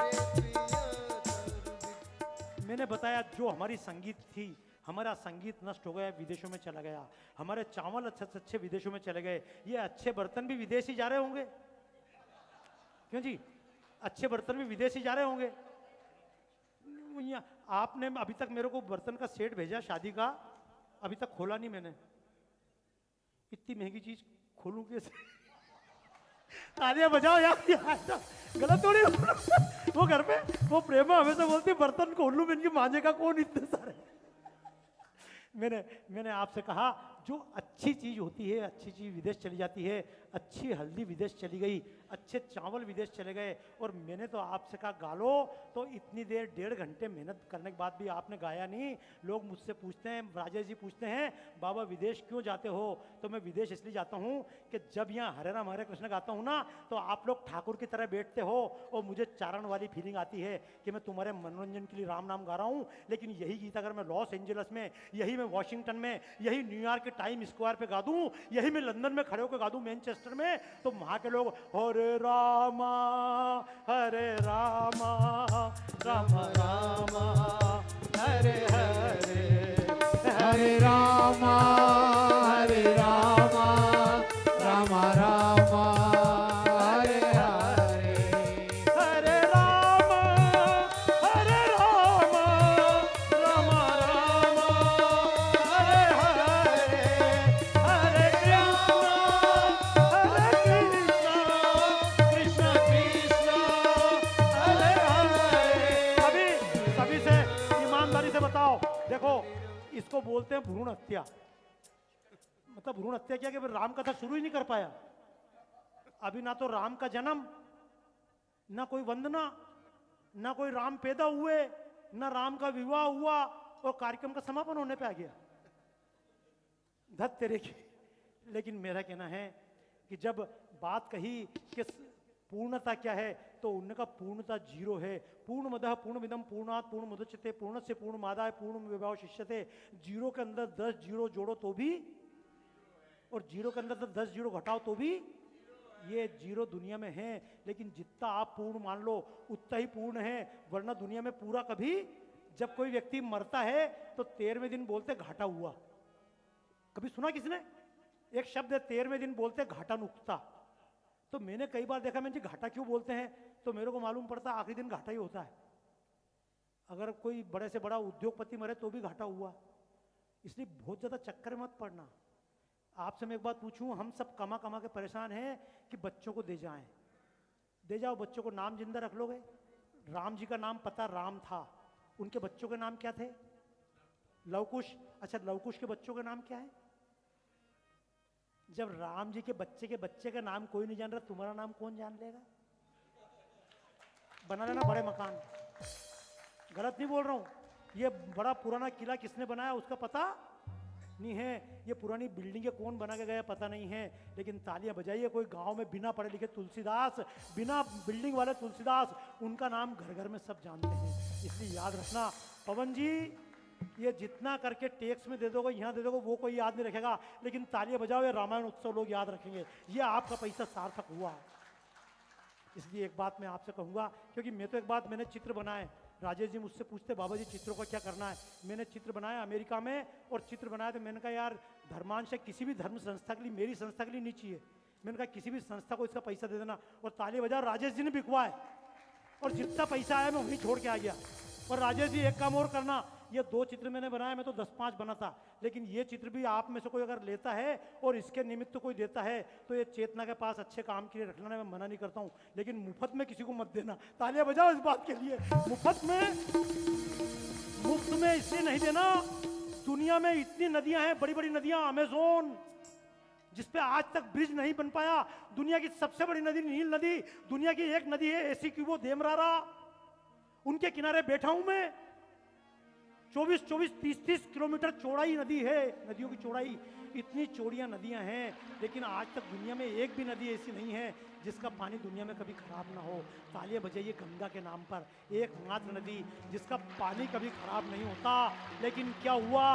मैंने बताया जो हमारी संगीत थी, हमारा संगीत नष्ट हो गया, विदेशों में चला गया। हमारे चावल अच्छे से अच्छे विदेशों में चले गए। ये अच्छे बर्तन भी विदेशी जा रहे होंगे, क्यों जी? अच्छे बर्तन भी विदेशी जा रहे होंगे। आपने अभी तक मेरे को बर्तन का सेट भेजा शादी का, अभी तक खोला नहीं मैंने। इतनी महंगी चीज खोलूं कैसे? तालियां बजाओ यार, गलत थोड़ी। वो घर पे वो प्रेमा हमेशा बोलती बर्तन खोल लूं, इनकी मांझे का कौन इतने सारे। मैंने आपसे कहा जो अच्छी चीज होती है, अच्छी चीज विदेश चली जाती है। अच्छी हल्दी विदेश चली गई, अच्छे चावल विदेश चले गए। और मैंने तो आपसे कहा गा लो, तो इतनी देर 1.5 घंटे मेहनत करने के बाद भी आपने गाया नहीं। लोग मुझसे पूछते हैं, राजेश जी पूछते हैं बाबा विदेश क्यों जाते हो? तो मैं विदेश इसलिए जाता हूँ कि जब यहाँ हरे राम हरे कृष्ण गाता हूँ ना, तो आप लोग ठाकुर की तरह बैठते हो और मुझे चारण वाली फीलिंग आती है कि मैं तुम्हारे मनोरंजन के लिए राम नाम गा रहा हूँ। लेकिन यही गीत अगर मैं लॉस एंजल्स में, यही मैं वॉशिंगटन में, यही न्यूयॉर्क के टाइम स्क्वायर पे गा दूं, यही मैं लंदन में खड़े होकर गा दूं, मैनचेस्टर में, तो वहां के लोग हरे रामा राम रामा हरे हरे, हरे रामा राम रामा हरे हरे, हरे राम राम राम हरे हरे, हरे कृष्ण कृष्ण हरे हरे। सभी से ईमानदारी से बताओ, देखो इसको बोलते हैं भ्रूण हत्या। मतलब भ्रूण हत्या क्या कि राम कथा शुरू ही नहीं कर पाया। अभी ना तो राम का जन्म, ना कोई वंदना, ना कोई राम पैदा हुए, ना राम का विवाह हुआ, और कार्यक्रम का समापन होने पे आ गया। धत तेरे की। लेकिन मेरा कहना है कि जब बात कही कि पूर्णता क्या है, तो उनने कहा पूर्णता जीरो है। पूर्णमदः पूर्णमिदं पूर्णात् पूर्णमुदच्यते पूर्णस्य पूर्णमादाय पूर्णमेवावशिष्यते शिष्यते। जीरो के अंदर 10 जीरो जोड़ो तो भी, और जीरो के अंदर 10 जीरो घटाओ तो भी, ये जीरो दुनिया में है, लेकिन जितना आप पूर्ण मान लो उतना ही पूर्ण है, वरना दुनिया में पूरा कभी। जब कोई व्यक्ति मरता है तो 13वें दिन बोलते घाटा हुआ। कभी सुना किसने? एक शब्द है 13वें दिन बोलते घाटा नुकता। तो मैंने कई बार देखा, मैं जी घाटा क्यों बोलते हैं, तो मेरे को मालूम पड़ता आखिरी दिन घाटा ही होता है। अगर कोई बड़े से बड़ा उद्योगपति मरे तो भी घाटा हुआ। इसलिए बहुत ज्यादा चक्कर में मत पड़ना। आपसे मैं एक बात पूछूं, हम सब कमा कमा के परेशान हैं कि बच्चों को दे जाएं। दे जाओ बच्चों को, नाम जिंदा रख लोगे। राम जी का नाम पता राम था, उनके बच्चों के नाम क्या थे? लवकुश। अच्छा, लवकुश के बच्चों का नाम क्या है? जब राम जी के बच्चे का नाम कोई नहीं जान रहा, तुम्हारा नाम कौन जान लेगा? बना लेना बड़े मकान। गलत नहीं बोल रहा हूं। ये बड़ा पुराना किला किसने बनाया उसका पता नहीं है, ये पुरानी बिल्डिंगें कौन बना के गया पता नहीं है, लेकिन तालियां बजाइए। कोई गांव में बिना पढ़े लिखे तुलसीदास, बिना बिल्डिंग वाले तुलसीदास, उनका नाम घर घर में सब जानते हैं। इसलिए याद रखना। पवन जी, ये जितना करके टैक्स में दे दोगे, यहाँ दे दोगे, वो कोई याद नहीं रखेगा, लेकिन तालियां बजाओ, ये रामायण उत्सव लोग याद रखेंगे। ये आपका पैसा सार्थक हुआ। इसलिए एक बात मैं आपसे कहूँगा, क्योंकि मैं तो एक बात, मैंने चित्र बनाए। राजेश जी मुझसे पूछते बाबा जी चित्रों का क्या करना है। मैंने चित्र बनाया अमेरिका में, और चित्र बनाया तो मैंने कहा यार धर्मांश किसी भी धर्म संस्था के लिए, मेरी संस्था के लिए नहीं चाहिए। मैंने कहा किसी भी संस्था को इसका पैसा दे देना। और ताली बजा, राजेश जी ने बिकवा है, और जितना पैसा आया मैं वहीं छोड़ के आ गया। और राजेश जी एक काम और करना, ये 2 चित्र मैंने बनाए, मैं तो 10-5 बनाता, लेकिन ये चित्र भी आप में से कोई अगर लेता है और इसके निमित्त कोई देता है तो ये चेतना के पास अच्छे काम के लिए रखना, मैं मना नहीं करता हूँ, लेकिन मुफ्त में किसी को मत देना। तालियां बजाओ इस बात के लिए। मुफ्त में इसलिए नहीं देना, दुनिया में इतनी नदियां हैं, बड़ी बड़ी नदियां, अमेज़न जिसपे आज तक ब्रिज नहीं बन पाया। दुनिया की सबसे बड़ी नदी नील नदी, दुनिया की एक नदी है एसिक्यूबो देमरारा, उनके किनारे बैठा हूं मैं। 24-24, 30-30 किलोमीटर चौड़ाई नदी है, नदियों की चौड़ाई। इतनी चौड़ियां नदियां हैं, लेकिन आज तक दुनिया में एक भी नदी ऐसी नहीं है जिसका पानी दुनिया में कभी खराब ना हो। तालियां बजाइए गंगा के नाम पर, एकमात्र नदी जिसका पानी कभी खराब नहीं होता। लेकिन क्या हुआ,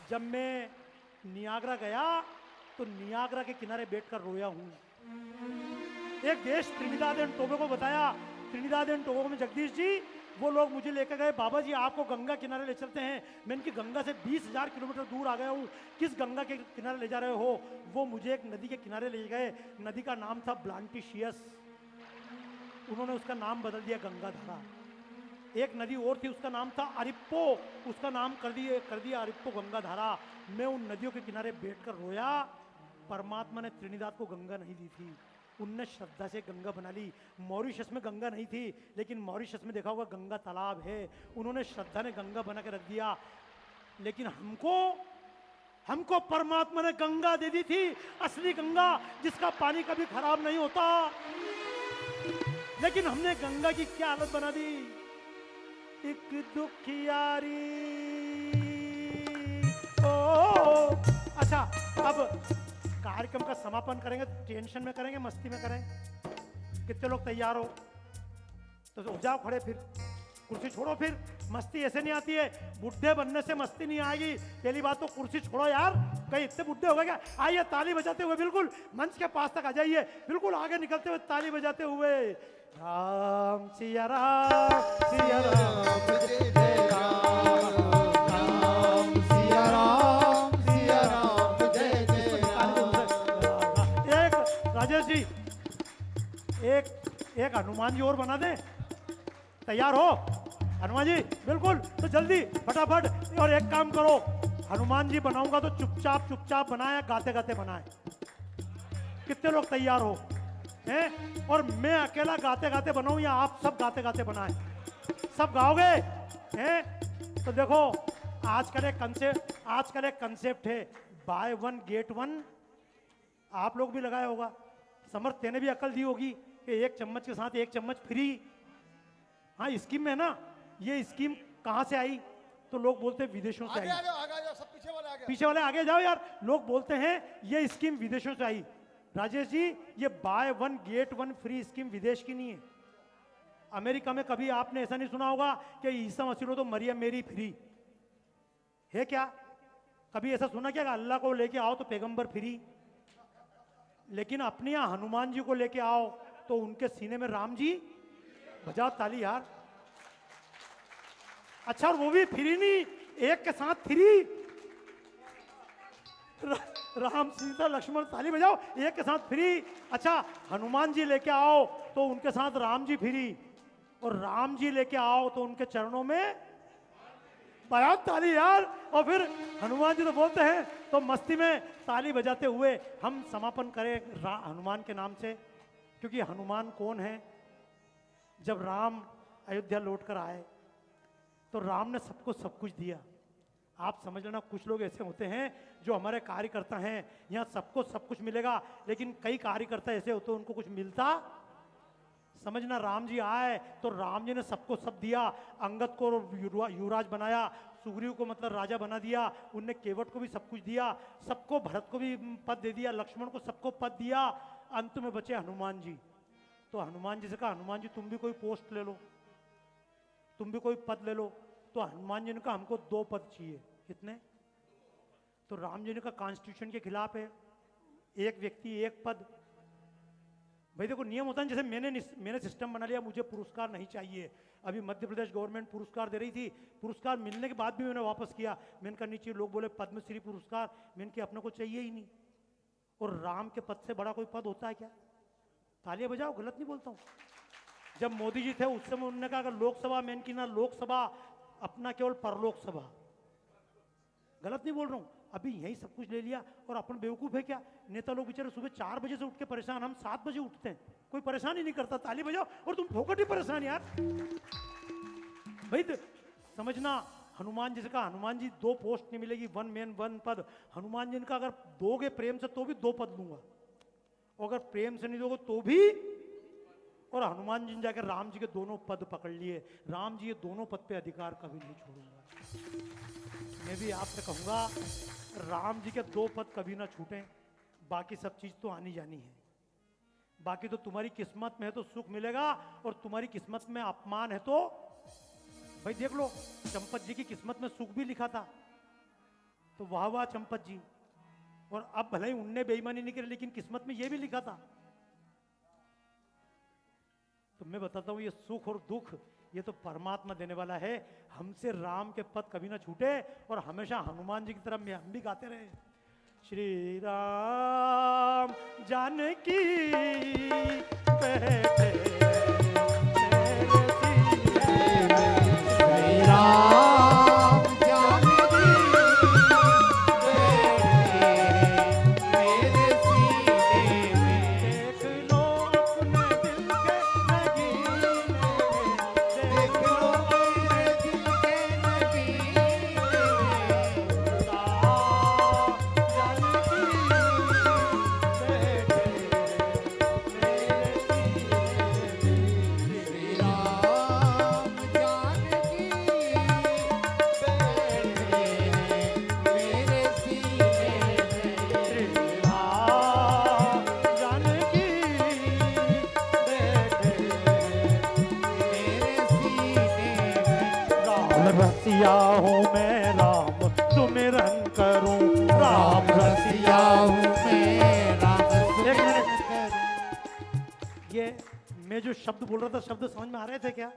जब मैं नियाग्रा गया तो नियाग्रा के किनारे बैठकर रोया हूं। एक देश त्रिनिदाद एंड टोबैगो बताया, त्रिनिदाद एंड टोबैगो में जगदीश जी वो लोग मुझे लेकर गए, बाबा जी आपको गंगा किनारे ले चलते हैं। मैं इनकी गंगा से 20,000 किलोमीटर दूर आ गया हूँ, किस गंगा के किनारे ले जा रहे हो? वो मुझे एक नदी के किनारे ले गए, नदी का नाम था ब्लांटिशियस, उन्होंने उसका नाम बदल दिया गंगाधारा। एक नदी और थी, उसका नाम था अरिप्पो, उसका नाम कर दिया अरिप्पो गंगाधारा। मैं उन नदियों के किनारे बैठकर रोया। परमात्मा ने त्रिनिदाद को गंगा नहीं दी थी, उनने श्रद्धा से गंगा बना ली। मॉरिशस में गंगा नहीं थी, लेकिन मॉरिशस में देखा होगा गंगा तालाब है, उन्होंने श्रद्धा ने गंगा बना के रख दिया। लेकिन हमको परमात्मा ने गंगा दे दी थी, असली गंगा जिसका पानी कभी खराब नहीं होता। लेकिन हमने गंगा की क्या हालत बना दी। एक दुखियारी ओ। अच्छा, अब कार्यक्रम का समापन करेंगे, टेंशन में करेंगे, मस्ती में करें? कितने लोग तैयार हो? तो हो जाओ खड़े, फिर कुर्सी छोड़ो। फिर मस्ती ऐसे नहीं आती है, बुढ़े बनने से मस्ती नहीं आएगी। पहली बात तो कुर्सी छोड़ो यार, कहीं इतने बुढ़े हो गए क्या? आइए ताली बजाते हुए बिल्कुल मंच के पास तक आ जाइए, बिल्कुल आगे निकलते हुए ताली बजाते हुए। राम सिया राम, सिया राम जय जय राम, राम सिया राम, सिया राम जय जय राम। एक राजेश जी, एक हनुमान जी और बना दे। तैयार हो हनुमान जी? बिल्कुल, तो जल्दी फटाफट। और एक काम करो, हनुमान जी बनाऊंगा तो चुपचाप बनाए, गाते गाते बनाए। कितने लोग तैयार हो हैं? और मैं अकेला गाते गाते बनाऊं या आप सब गाते गाते बनाए? सब गाओगे हैं? तो देखो आजकल एक कंसेप्ट है, बाय वन गेट वन। आप लोग भी लगाया होगा, समर्थ तेने भी अकल दी होगी कि 1 चम्मच के साथ 1 चम्मच फ्री। हाँ, स्कीम में ना, ये स्कीम कहां से आई? तो लोग बोलते हैं विदेशों से आई। आगे सब पीछे वाले आगे जाओ यार। लोग बोलते हैं ये स्कीम विदेशों से आई। राजेश जी, ये by one get one free scheme विदेश की नहीं है, अमेरिका में कभी आपने ऐसा नहीं सुना होगा कि ईसा मसीह तो मरियम मेरी फ्री है क्या? कभी ऐसा सुना क्या कि अल्लाह को लेके आओ तो पैगंबर फ्री? लेकिन अपने यहाँ हनुमान जी को लेके आओ तो उनके सीने में राम जी। बजाओ ताली यार। अच्छा, और वो भी फ्री नहीं, एक के साथ फ्री। राम सीता लक्ष्मण, ताली बजाओ, एक के साथ फ्री। अच्छा, हनुमान जी लेके आओ तो उनके साथ राम जी फ्री, और राम जी लेके आओ तो उनके चरणों में बजाओ ताली यार। और फिर हनुमान जी तो बोलते हैं, तो मस्ती में ताली बजाते हुए हम समापन करें हनुमान के नाम से। क्योंकि हनुमान कौन है? जब राम अयोध्या लौट कर आए तो राम ने सबको सब कुछ दिया। आप समझ लेना, कुछ लोग ऐसे होते हैं जो हमारे कार्यकर्ता हैं, यहाँ सबको सब कुछ मिलेगा, लेकिन कई कार्यकर्ता ऐसे होते हैं उनको कुछ मिलता। समझना, राम जी आए तो राम जी ने सबको सब दिया। अंगद को युवराज बनाया, सुग्रीव को मतलब राजा बना दिया, उनने केवट को भी सब कुछ दिया, सबको, भरत को भी पद दे दिया, लक्ष्मण को सबको पद दिया। अंत में बचे हनुमान जी। तो हनुमान जी से कहा, हनुमान जी तुम भी कोई पोस्ट ले लो, तुम भी कोई पद ले लो। तो हनुमान जी ने कहा हमको 2 पद चाहिए। कितने? तो राम जी ने कहा कॉन्स्टिट्यूशन के खिलाफ है, एक व्यक्ति एक पद। भाई देखो, नियम होता है, जैसे मैंने सिस्टम बना लिया, मुझे पुरस्कार नहीं चाहिए। अभी मध्य प्रदेश गवर्नमेंट पुरस्कार दे रही थी, पुरस्कार मिलने के बाद भी मैंने वापस किया। मैंने कहा नीचे लोग बोले पद्मश्री पुरस्कार, मैंने कहा अपने को चाहिए ही नहीं। और राम के पद से बड़ा कोई पद होता है क्या? तालियां बजाओ, गलत नहीं बोलता हूं। जब मोदी जी थे उस समय उन्होंने कहा अगर लोकसभा, मैंने की ना लोकसभा, अपना केवल परलोक सभा। गलत नहीं बोल रहा हूं। अभी यही सब कुछ ले लिया और अपन बेवकूफ है क्या? नेता लोग बेचारे सुबह 4 बजे से उठ के परेशान, हम 7 बजे उठते हैं, कोई परेशान ही नहीं करता। ताली बजाओ। और तुम फोकट ही परेशान यार। भाई समझना, हनुमान जी से कहा, हनुमान जी 2 पोस्ट नहीं मिलेगी, 1 मैन 1 पद। हनुमान जी ने कहा अगर दोगे प्रेम से तो भी 2 पद लूंगा, और अगर प्रेम से नहीं दोगे तो भी। और हनुमान जी ने जाकर राम जी के दोनों पद पकड़ लिए। राम जी ये दोनों पद पे अधिकार कभी नहीं छोड़ूंगा। मैं भी आपसे कहूंगा, राम जी के 2 पद कभी ना छूटें। बाकी सब चीज तो आनी जानी है। बाकी तो तुम्हारी किस्मत में है तो सुख मिलेगा, और तुम्हारी किस्मत में अपमान है तो भाई देख लो, चंपत जी की किस्मत में सुख भी लिखा था, तो वाह वाह चंपत जी। और अब भले ही उनने बेईमानी नहीं करी, लेकिन किस्मत में यह भी लिखा था। तो मैं बताता हूं, ये सुख और दुख ये तो परमात्मा देने वाला है। हमसे राम के पद कभी ना छूटे, और हमेशा हनुमान जी की तरफ में हम भी गाते रहे, श्री राम जानकी बैठे श्री राम जानकी मेरे सीने में। देख लो अपने दिल के नगीने, देख लो मेरे दिल के नगीने में। राम जानकी बैठे मेरे सीने में। श्री राम जानकी बैठे मेरे सीने में। श्री राम जानकी बैठे मेरे सीने में। राम रसिया हूँ मैं, राम सुमिरन करूं, राम रसिया हूँ मैं, राम एक मिनट। सुमिरन करूं। ये मैं जो शब्द बोल रहा था, शब्द समझ में आ रहे थे क्या?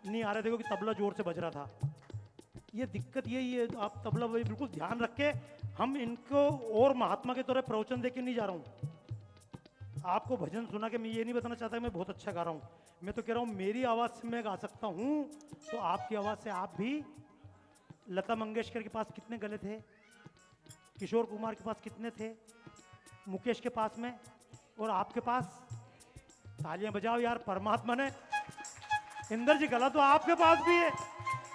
नहीं आ रहे थे, क्योंकि तबला जोर से बज रहा था। ये दिक्कत यही है, आप तबला वही बिल्कुल ध्यान रख के, हम इनको और महात्मा के तरह प्रवचन देके नहीं जा रहा हूँ। आपको भजन सुना के मैं ये नहीं बताना चाहता कि मैं बहुत अच्छा गा रहा हूँ। मैं तो कह रहा हूँ मेरी आवाज़ से मैं गा सकता हूँ, तो आपकी आवाज़ से आप भी। लता मंगेशकर के पास कितने गले थे, किशोर कुमार के पास कितने थे, मुकेश के पास में, और आपके पास। तालियां बजाओ यार, परमात्मा ने। इंदर जी गला तो आपके पास भी है,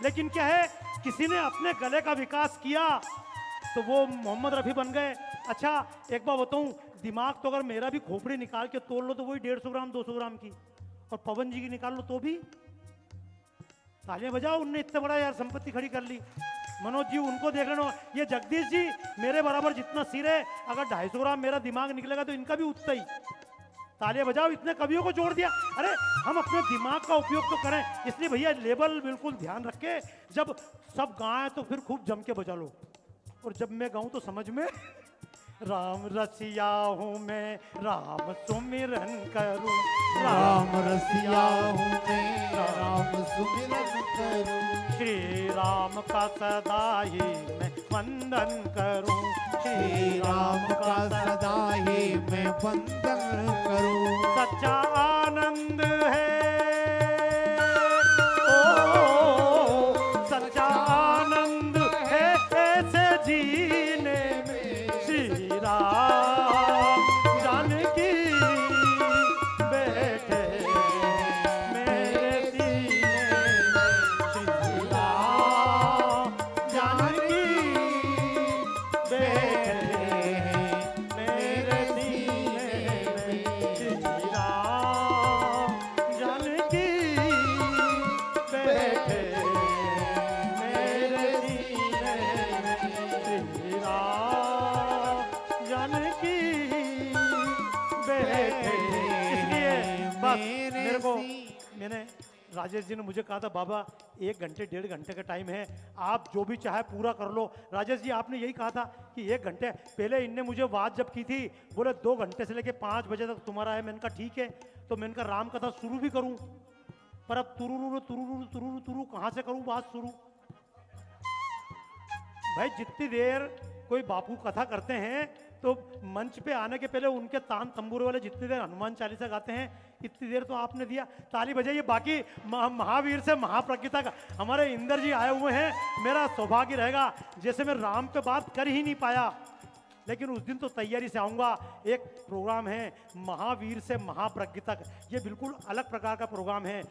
लेकिन क्या है, किसी ने अपने गले का विकास किया तो वो मोहम्मद रफ़ी बन गए। अच्छा एक बात बताऊं, दिमाग तो अगर मेरा भी खोपड़ी निकाल के तोड़ लो तो वही 150 ग्राम 200 ग्राम की, और पवन जी की निकाल लो तो भी। तालियां बजाओ, उनने इतने बड़ा यार संपत्ति खड़ी कर ली। मनोज जी उनको देख लेना, ये जगदीश जी मेरे बराबर जितना सिर है, अगर 250 ग्राम मेरा दिमाग निकलेगा तो इनका भी उतना ही। तालियां बजाओ, इतने कवियों को जोड़ दिया। अरे हम अपने दिमाग का उपयोग तो करें, इसलिए भैया लेवल बिल्कुल ध्यान रख के, जब सब गाएं तो फिर खूब जम के बजा लो, और जब मैं गाऊं तो समझ में। राम रसिया हूँ मैं, राम सुमिरन करूं, राम रसिया हूँ मैं, राम सुमिरन करूं। श्री राम का सदा ही मैं वंदन करूं, श्री राम का सदा ही मैं वंदन करूं। सच्चा आनंद है, ओ सच्चा आनंद है ऐसे जीने में। श्री राम जानकी बैठे मेरे सीने में। श्री राम जानकी बैठे मेरे सीने में। श्री राम जानकी बैठे मेरे सीने में। श्री राम जानकी बैठे। इसलिए बस मेरे को, मैंने राजेश जी ने मुझे कहा था बाबा 1 घंटे 1.5 घंटे का टाइम है, आप जो भी चाहे पूरा कर लो। राजेश जी आपने यही कहा था कि 1 घंटे पहले इनने मुझे बात जब की थी, बोले 2 घंटे से लेके 5 बजे तक तुम्हारा है। मैंने कहा ठीक है, तो मैंने कहा राम कथा शुरू भी करूं, पर अब तुरुरु तुरुरु तुरुरु तुरु कहां से करूं बात शुरू। भाई जितनी देर कोई बापू कथा करते हैं तो मंच पे आने के पहले उनके तान तंबूरे वाले जितनी देर हनुमान चालीसा गाते हैं, इतनी देर तो आपने दिया। ताली बजाइए। बाकी महावीर से महाप्रज्ञता का हमारे इंदर जी आए हुए हैं। मेरा सौभाग्य रहेगा, जैसे मैं राम पे बात कर ही नहीं पाया, लेकिन उस दिन तो तैयारी से आऊँगा। एक प्रोग्राम है महावीर से महाप्रज्ञता, ये बिल्कुल अलग प्रकार का प्रोग्राम है।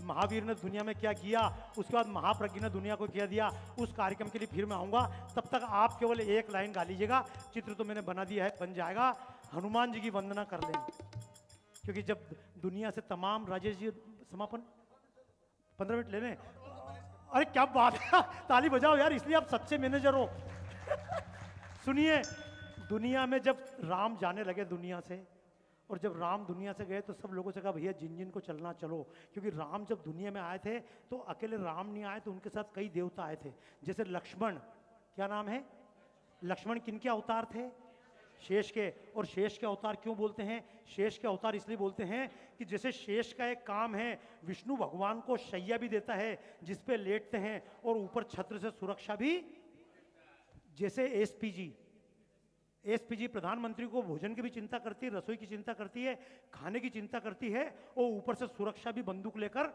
महावीर ने दुनिया में क्या किया, उसके बाद महाप्रज्ञ ने दुनिया को क्या दिया, उस कार्यक्रम के लिए फिर मैं आऊँगा। तब तक आप केवल 1 लाइन गा लीजिएगा। चित्र तो मैंने बना दिया है, बन जाएगा। हनुमान जी की वंदना कर लेंगे, क्योंकि जब दुनिया से तमाम, राजेश जी समापन 15 मिनट लेने। अरे क्या बात है, ताली बजाओ यार, इसलिए आप सच्चे मैनेजर हो। सुनिए, दुनिया में जब राम जाने लगे दुनिया से, और जब राम दुनिया से गए तो सब लोगों से कहा भैया जिन जिन को चलना चलो, क्योंकि राम जब दुनिया में आए थे तो अकेले राम नहीं आए, तो उनके साथ कई देवता आए थे। जैसे लक्ष्मण, क्या नाम है, लक्ष्मण किनके अवतार थे, शेष के। और शेष के अवतार क्यों बोलते हैं, शेष के अवतार इसलिए बोलते हैं कि जैसे शेष का एक काम है, विष्णु भगवान को शैया भी देता है जिस पे लेटते हैं, और ऊपर छत्र से सुरक्षा भी। जैसे एसपीजी प्रधानमंत्री को भोजन की भी चिंता करती है, रसोई की चिंता करती है, खाने की चिंता करती है, और ऊपर से सुरक्षा भी बंदूक लेकर।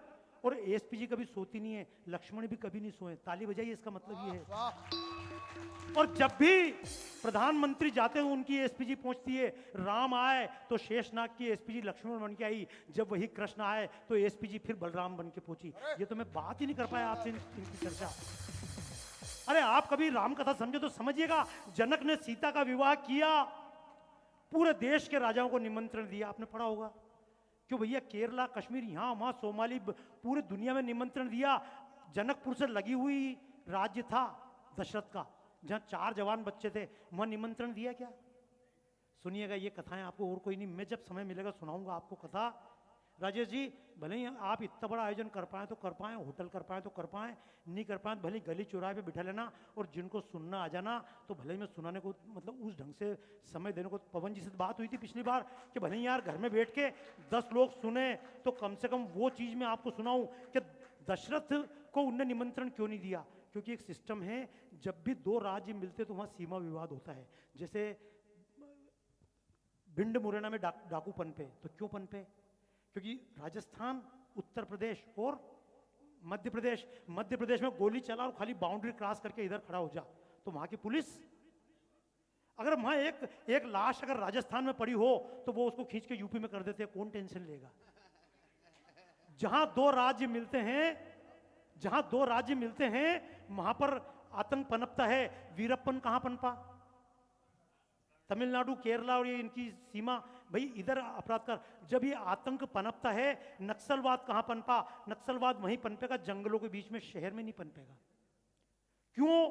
और एसपीजी कभी सोती नहीं है, लक्ष्मण भी कभी नहीं सोए। ताली बजाइए, इसका मतलब ये है। और जब भी प्रधानमंत्री जाते हैं उनकी एसपीजी पहुंचती है। राम आए तो शेषनाग की एसपीजी लक्ष्मण बन के आई, जब वही कृष्ण आए तो एसपीजी फिर बलराम बन के पहुंची। ये तो मैं बात ही नहीं कर पाया आपसे इनकी चर्चा। अरे आप कभी राम कथा समझे तो समझिएगा। जनक ने सीता का विवाह किया, पूरे देश के राजाओं को निमंत्रण दिया, आपने पढ़ा होगा। क्यों भैया, केरला, कश्मीर, यहां वहां, सोमाली, पूरे दुनिया में निमंत्रण दिया। जनकपुर से लगी हुई राज्य था दशरथ का, जहां 4 जवान बच्चे थे, वहां निमंत्रण दिया क्या। सुनिएगा ये कथाएं, आपको और कोई नहीं, मैं जब समय मिलेगा सुनाऊंगा आपको कथा। राजेश जी, भले ही आप इतना बड़ा आयोजन कर पाए तो कर पाए, होटल कर पाए तो कर पाए, नहीं कर पाए भले गली चौराहे पे बिठा लेना, और जिनको सुनना आ जाना तो भले ही मैं सुनाने को, मतलब उस ढंग से समय देने को। पवन जी से बात हुई थी पिछली बार कि भले ही यार घर में बैठ के 10 लोग सुने तो कम से कम वो चीज़ मैं आपको सुनाऊं कि दशरथ को उनने निमंत्रण क्यों नहीं दिया। क्योंकि एक सिस्टम है, जब भी 2 राज्य मिलते तो वहाँ सीमा विवाद होता है। जैसे भिंड मुरैना में डाकू पनपे, तो क्यों पनपे, क्योंकि राजस्थान, उत्तर प्रदेश और मध्य प्रदेश में गोली चला और खाली बाउंड्री क्रॉस करके इधर खड़ा हो जा, तो वहां की पुलिस, अगर वहां एक लाश अगर राजस्थान में पड़ी हो तो वो उसको खींच के यूपी में कर देते हैं, कौन टेंशन लेगा। जहां 2 राज्य मिलते हैं वहां पर आतंक पनपता है। वीरप्पन कहां पनपा, तमिलनाडु, केरला और ये इनकी सीमा। भाई इधर अपराध कर, जब ये आतंक पनपता है। नक्सलवाद कहां पनपा, नक्सलवाद वहीं पनपेगा, जंगलों के बीच में, शहर में नहीं पनपेगा। क्यों,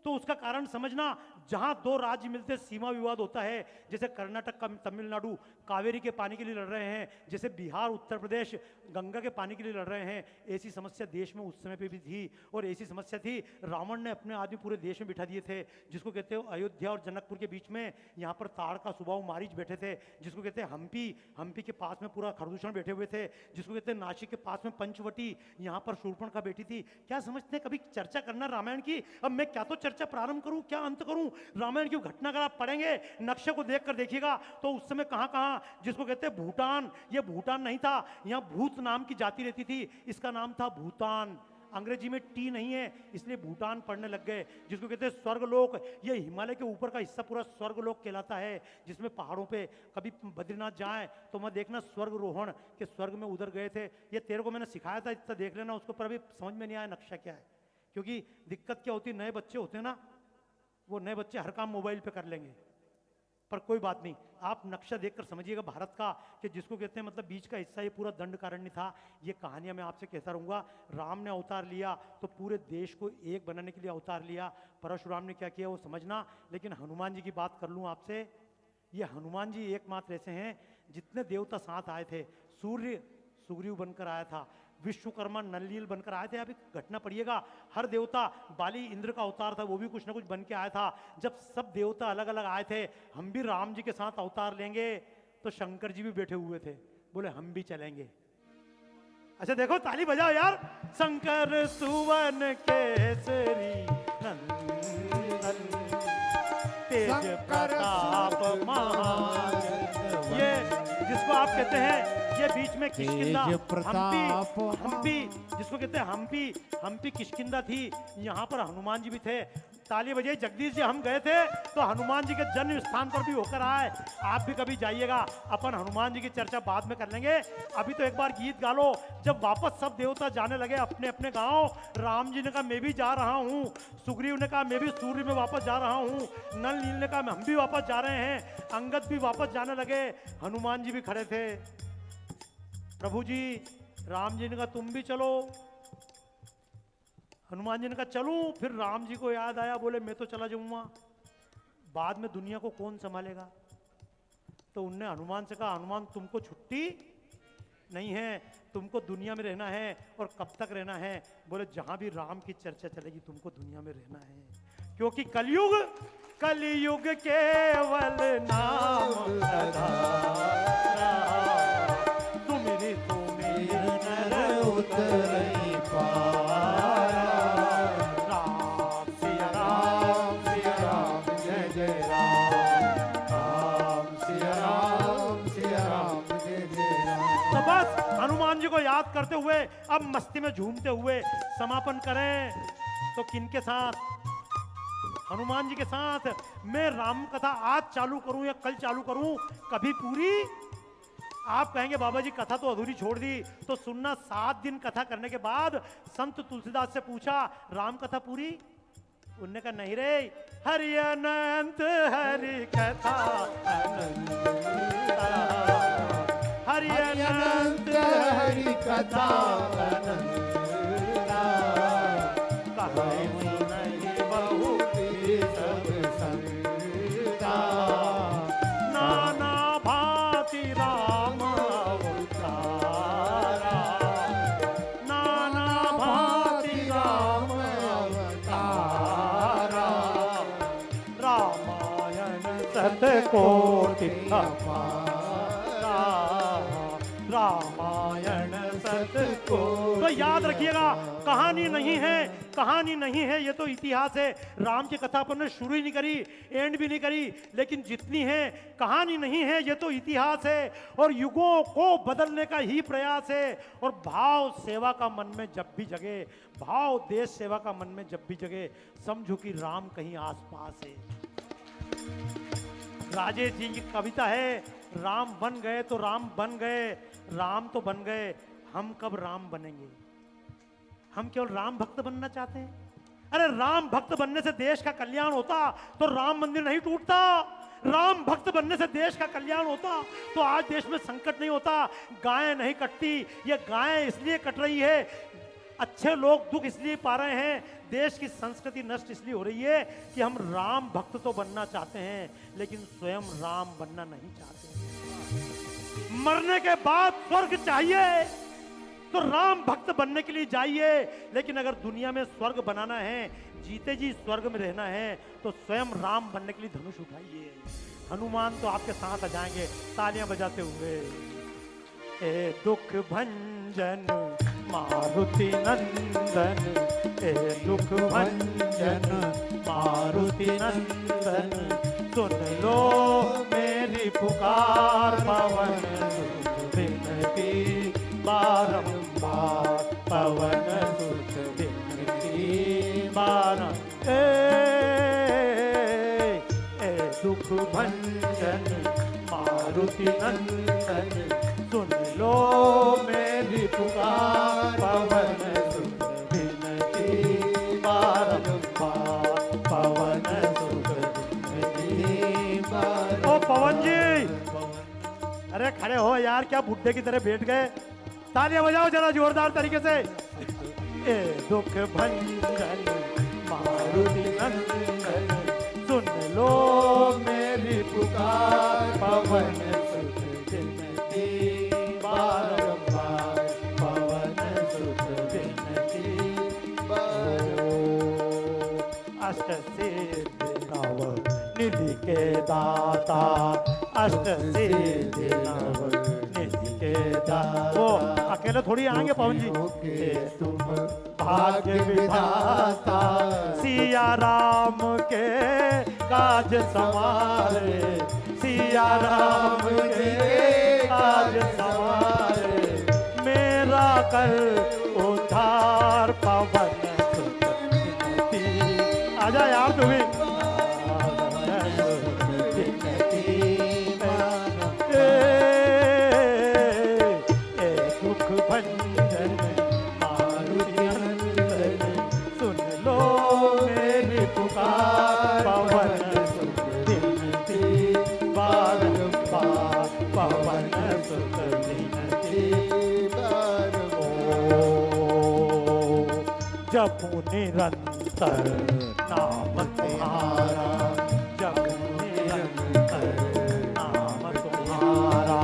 तो उसका कारण समझना। जहां दो राज्य मिलते सीमा विवाद होता है, जैसे कर्नाटक का तमिलनाडु कावेरी के पानी के लिए लड़ रहे हैं, जैसे बिहार उत्तर प्रदेश गंगा के पानी के लिए लड़ रहे हैं, ऐसी समस्या देश में उस समय पे भी थी। और ऐसी समस्या थी, रावण ने अपने आदमी पूरे देश में बिठा दिए थे, जिसको कहते हैं अयोध्या और जनकपुर के बीच में यहाँ पर ताड़ का सुबाऊ मारीच बैठे थे, जिसको कहते हैं हम्पी के पास में पूरा खरदूषण बैठे हुए थे, जिसको कहते हैं नासिक के पास में पंचवटी, यहाँ पर शूर्पणखा बैठी थी। क्या समझते हैं कभी चर्चा करना रामायण की? अब मैं क्या तो चर्चा प्रारंभ करूं, क्या अंत करूं? रामायण की घटना अगर आप पढ़ेंगे, नक्शे को देखकर देखिएगा तो उस समय कहां कहां, जिसको कहते हैं भूटान, ये भूटान नहीं था, यहां भूत नाम की जाति रहती थी, इसका नाम था भूटान। अंग्रेजी में टी नहीं है इसलिए भूटान पढ़ने लग गए। जिसको कहते हैं स्वर्गलोक, ये हिमालय के ऊपर का हिस्सा पूरा स्वर्गलोक कहलाता है, जिसमें पहाड़ों पे कभी बद्रीनाथ जाए तो मैं देखना स्वर्गरोहण के स्वर्ग में उधर गए थे। ये तेरे को मैंने सिखाया था, इतना देख लेना, उसको पर अभी समझ में नहीं आया नक्शा क्या है। क्योंकि दिक्कत क्या होती है, नए बच्चे होते हैं ना, वो नए बच्चे हर काम मोबाइल पे कर लेंगे, पर कोई बात नहीं, आप नक्शा देखकर समझिएगा भारत का, कि जिसको कहते हैं मतलब बीच का हिस्सा ये पूरा दंडकारण्य था। ये कहानियां मैं आपसे कहता रहूंगा। राम ने अवतार लिया तो पूरे देश को एक बनाने के लिए अवतार लिया। परशुराम ने क्या किया वो समझना। लेकिन हनुमान जी की बात कर लूं आपसे, ये हनुमान जी एकमात्र ऐसे हैं जितने देवता साथ आए थे। सूर्य सुग्रीव बनकर आया था, विश्वकर्मा नलनील बनकर आए थे। अभी घटना पढ़िएगा, हर देवता, बाली इंद्र का अवतार था, वो भी कुछ ना कुछ बन के आया था। जब सब देवता अलग अलग आए थे, हम भी राम जी के साथ अवतार लेंगे, तो शंकर जी भी बैठे हुए थे, बोले हम भी चलेंगे। अच्छा देखो, ताली बजाओ यार। शंकर सुवन केसरी नंदन तेज प्रताप महान, ये जिसको आप कहते हैं, ये बीच में किष्किंधा, हम्पी जिसको कहते हैं हम्पी किष्किंधा थी। यहाँ पर हनुमान जी भी थे। ताली बजाई। जगदीश जी, हम गए थे तो हनुमान जी के जन्म स्थान पर भी होकर आए। आप भी कभी जाइएगा, अपन हनुमान जी की चर्चा बाद में कर लेंगे। अभी तो एक बार गीत गा लो। जब वापस सब देवता जाने लगे अपने अपने गांव, राम जी ने कहा मैं भी जा रहा हूँ, सुग्रीव ने कहा मैं भी सूर्य में वापस जा रहा हूँ, नल नील ने कहा हम भी वापस जा रहे हैं, अंगद भी वापस जाने लगे, हनुमान जी भी खड़े थे। प्रभु जी, राम जी ने कहा तुम भी चलो, हनुमान जी ने कहा चलूं। फिर राम जी को याद आया, बोले मैं तो चला जाऊंगा, बाद में दुनिया को कौन संभालेगा। तो उनने हनुमान से कहा हनुमान तुमको छुट्टी नहीं है, तुमको दुनिया में रहना है। और कब तक रहना है? बोले जहां भी राम की चर्चा चलेगी तुमको दुनिया में रहना है, क्योंकि कलयुग केवल नाम आधारा, तुमरी नर उतरई पारा। राम सिया राम जय जय राम सिया राम जय जय राम। तो बस हनुमान जी को याद करते हुए अब मस्ती में झूमते हुए समापन करें तो किनके साथ? हनुमान जी के साथ। मैं राम कथा आज चालू करूं या कल चालू करूं, कभी पूरी? आप कहेंगे बाबा जी कथा तो अधूरी छोड़ दी, तो सुनना 7 दिन कथा करने के बाद संत तुलसीदास से पूछा राम कथा पूरी? उनने कहा नहीं रे, हरि अनंत हरि कथा अनंत, हरि अनंत हरि कथा अनंत, कहे नहीं बहु सब संता, नाना भांति राम अवतारा, नाना भांति राम अवतारा, रामायण सतकोटि अपारा, रामायण सतको। तो याद रखिएगा, कहानी नहीं है, ये तो इतिहास है। राम की कथा अपन ने शुरू ही नहीं करी, एंड भी नहीं करी, लेकिन जितनी है कहानी नहीं है, ये तो इतिहास है और युगों को बदलने का ही प्रयास है। और भाव सेवा का मन में जब भी जगे, भाव देश सेवा का मन में जब भी जगे, समझो कि राम कहीं आसपास है। राजेश जी की कविता है, राम बन गए तो राम बन गए, राम तो बन गए, हम कब राम बनेंगे? हम केवल राम भक्त बनना चाहते हैं। अरे राम भक्त बनने से देश का कल्याण होता तो राम मंदिर नहीं टूटता। राम भक्त बनने से देश का कल्याण होता तो आज देश में संकट नहीं होता, गायें नहीं कटती। ये गायें इसलिए कट रही है अच्छे लोग दुख इसलिए पा रहे हैं, देश की संस्कृति नष्ट इसलिए हो रही है कि हम राम भक्त तो बनना चाहते हैं लेकिन स्वयं राम बनना नहीं चाहते हैं। मरने के बाद स्वर्ग चाहिए तो राम भक्त बनने के लिए जाइए, लेकिन अगर दुनिया में स्वर्ग बनाना है, जीते जी स्वर्ग में रहना है, तो स्वयं राम बनने के लिए धनुष उठाइए। हनुमान तो आपके साथ आ जाएंगे तालियां बजाते हुए। ए दुख भंजन मारुति नंदन, ए दुख भंजन मारुति नंदन, सुन लो मेरी पुकार पवन सुत विनती बारंबार, पवन सुत विनती बारंबार। ए दुख भंजन मारुति नंदन, सुन लो मेरी पुकार पवन सुत विनती बारंबार, पवन सुत विनती बारंबार। ओ पवन जी, अरे खड़े हो यार, क्या बुड्ढे की तरह बैठ गए? तालियां बजाओ जरा जोरदार तरीके से। ए दुख भंजन मारुति नंदन, सुन लो मेरी पुकार पवन सुत विनती बारंबार, पवन सुत विनती बारंबार। अष्ट सिद्धि नव निधि के दाता, अष्ट सिद्धि नव निधि के दाता। वो अकेले थोड़ी आएंगे पवन जी, तुम भाग्य विधाता, सिया राम के काज संवारे, सिया राम के काज संवारे, मेरा कर उद्धार पवन सुत विनती। आजा यार तुम्हें। जपू निरंतर नाम तुम्हारा, जपू निरंतर नाम तुम्हारा,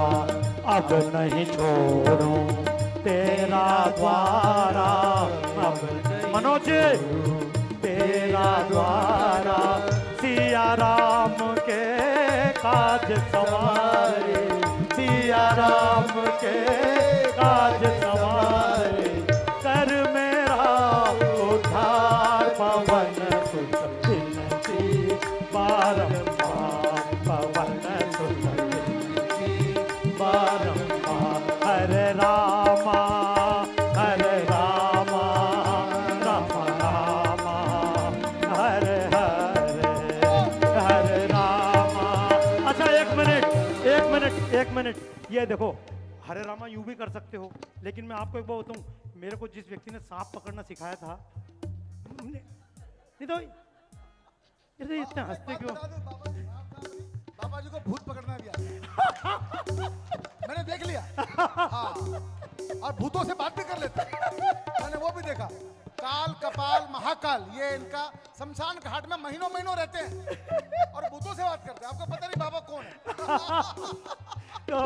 अब नहीं छोड़ूं तेरा द्वारा, अब मनोज तेरा द्वारा, सिया राम के काज संवारे, सिया राम के काज संवारे, कर मेरा उद्धार पवन सुत विनती बारंबार, पवन सुत विनती बारंबार। हरे रामा हरे रामा, राम रामा हरे हरे, हरे रामा। अच्छा एक मिनट, ये देखो, हरे रामा यूं भी कर सकते हो, लेकिन मैं आपको एक बात बताऊं, मेरे को जिस व्यक्ति ने सांप पकड़ना सिखाया था, नहीं तो इतने हंसते क्यों? बाबा जी को भूत पकड़ना भी आता है। मैंने देख लिया। हाँ, और भूतों से बात भी कर लेते हैं। मैंने वो भी देखा। काल कपाल महाकाल, ये इनका शमशान घाट में महीनों महीनों रहते हैं और भूतों से बात करते हैं। आपको पता नहीं बाबा कौन है। तो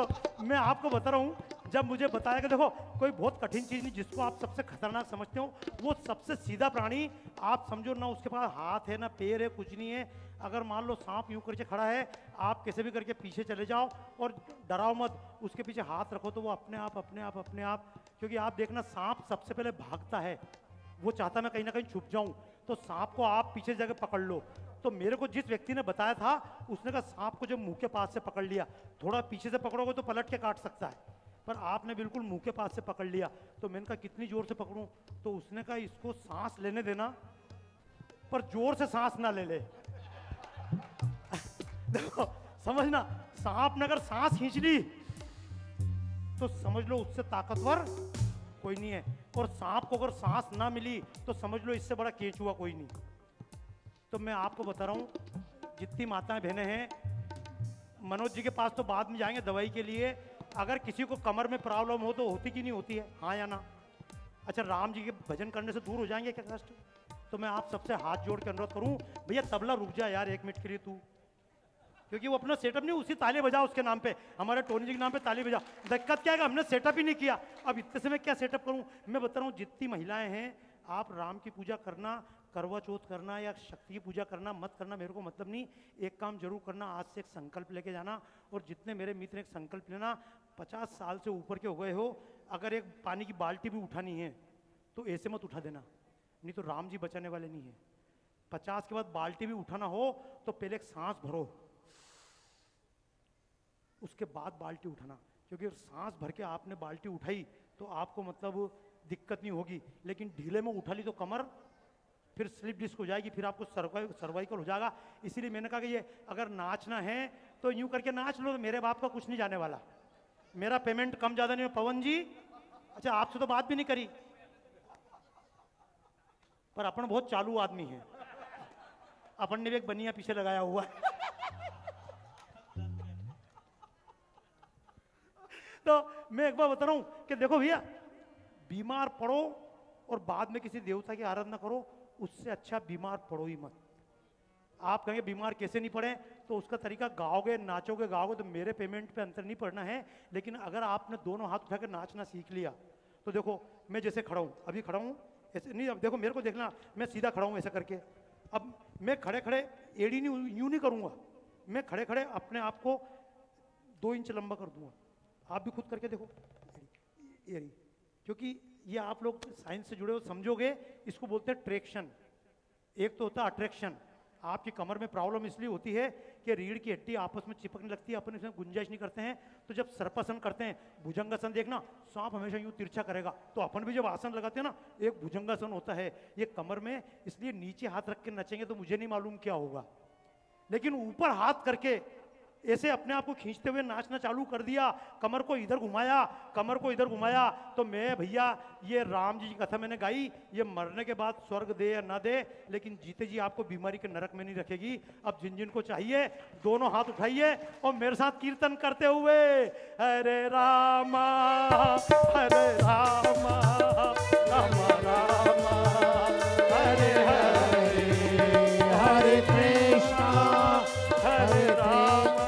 मैं आपको बता रहा हूँ, जब मुझे बताया कि देखो कोई बहुत कठिन चीज नहीं, जिसको आप सबसे खतरनाक समझते हो, वो सबसे सीधा प्राणी, आप समझो ना उसके पास हाथ है ना पैर है, कुछ नहीं है। अगर मान लो सांप यूं करके खड़ा है, आप कैसे भी करके पीछे चले जाओ और डराओ मत, उसके पीछे हाथ रखो तो वो अपने आप, क्योंकि आप देखना सांप सबसे पहले भागता है, वो चाहता मैं कहीं ना कहीं छुप जाऊं, तो सांप को आप पीछे जाकर पकड़ लो। तो मेरे को जिस व्यक्ति ने बताया था, उसने कहा सांप को जब मुंह के पास से पकड़ लिया, थोड़ा पीछे से पकड़ोगे तो पलट के काट सकता है, पर आपने बिल्कुल मुंह के पास से पकड़ लिया। तो मैंने कहा कितनी जोर से पकड़ूं? तो उसने कहा इसको सांस लेने देना, पर जोर से सांस ना ले ले। देखो समझना, सांप ने अगर सांस खींच ली तो समझ लो उससे ताकतवर कोई नहीं है, और सांप को अगर सांस ना मिली तो समझ लो इससे बड़ा केंचुआ कोई नहीं। तो मैं आपको बता रहा हूं, जितनी माताएं बहनें हैं, मनोज जी के पास तो बाद में जाएंगे दवाई के लिए, अगर किसी को कमर में प्रॉब्लम हो तो होती कि नहीं होती है, हाँ या ना? अच्छा राम जी के भजन करने से दूर हो जाएंगे क्या कष्ट? तो मैं आप सबसे हाथ जोड़ के अनुरोध करूं, भैया तबला रुक जा यार 1 मिनट के लिए तू, क्योंकि वो अपना सेटअप नहीं, उसी ताली बजा उसके नाम पे, हमारे टोनी जी के नाम पे ताली बजा। दिक्कत क्या है, हमने सेटअप ही नहीं किया, अब इतने से मैं क्या सेटअप करूं? मैं बता रहा हूं जितनी महिलाएं हैं, आप राम की पूजा करना, करवा चौथ करना या शक्ति की पूजा करना मत करना, मेरे को मतलब नहीं। एक काम जरूर करना, आज से एक संकल्प लेके जाना, और जितने मेरे मित्र एक संकल्प लेना, 50 साल से ऊपर के हो गए हो, अगर एक पानी की बाल्टी भी उठानी है तो ऐसे मत उठा देना, नहीं तो राम जी बचाने वाले नहीं है। 50 के बाद बाल्टी भी उठाना हो तो पहले एक सांस भरो, उसके बाद बाल्टी उठाना, क्योंकि सांस भर के आपने बाल्टी उठाई तो आपको मतलब दिक्कत नहीं होगी, लेकिन ढीले में उठा ली तो कमर फिर स्लिप डिस्क हो जाएगी, फिर आपको सर्वाइकल हो जाएगा। इसीलिए मैंने कहा कि ये अगर नाचना है तो यूं करके नाच लो, तो मेरे बाप का कुछ नहीं जाने वाला, मेरा पेमेंट कम ज्यादा नहीं। पवन जी, अच्छा आपसे तो बात भी नहीं करी, पर अपन बहुत चालू आदमी है, अपन ने भी एक बनिया पीछे लगाया हुआ है। तो मैं एक बार बता रहा हूं कि देखो भैया, बीमार पड़ो और बाद में किसी देवता की आराधना करो, उससे अच्छा बीमार पड़ो ही मत। आप कहेंगे बीमार कैसे नहीं पड़े, तो उसका तरीका गाओगे, नाचोगे, गाओगे तो मेरे पेमेंट पे अंतर नहीं पड़ना है। लेकिन अगर आपने दोनों हाथ उठाकर नाचना सीख लिया तो देखो, मैं जैसे खड़ा हूं, अभी खड़ा हूं ऐसे नहीं, अब देखो मेरे को देखना, मैं सीधा खड़ा हूं ऐसा करके, अब मैं खड़े खड़े एड़ी नहीं, यूं नहीं करूंगा, मैं खड़े खड़े अपने आप को 2 इंच लंबा कर दूंगा। आप भी खुद करके देखो, एड़ी, क्योंकि ये आप लोग साइंस से जुड़े हो समझोगे, इसको बोलते हैं ट्रैक्शन। एक तो होता है अट्रैक्शन, आपकी कमर में प्रॉब्लम इसलिए होती है कि रीढ़ की हड्डी आपस में चिपकने लगती है, अपन इसमें गुंजाइश नहीं करते हैं। तो जब सर्पासन करते हैं, भुजंगासन देखना, सांप हमेशा यूं तिरछा करेगा, तो अपन भी जब आसन लगाते हैं ना, एक भुजंगासन होता है ये कमर में, इसलिए नीचे हाथ रख के नचेंगे तो मुझे नहीं मालूम क्या होगा, लेकिन ऊपर हाथ करके ऐसे अपने आप को खींचते हुए नाचना चालू कर दिया, कमर को इधर घुमाया, कमर को इधर घुमाया, तो मैं भैया ये राम जी की कथा मैंने गाई, ये मरने के बाद स्वर्ग दे या ना दे, लेकिन जीते जी आपको बीमारी के नरक में नहीं रखेगी। अब जिन जिन को चाहिए दोनों हाथ उठाइए और मेरे साथ कीर्तन करते हुए, हरे रामा हरे रामा रामा रामा हरे हरे, हरे कृष्णा हरे रामा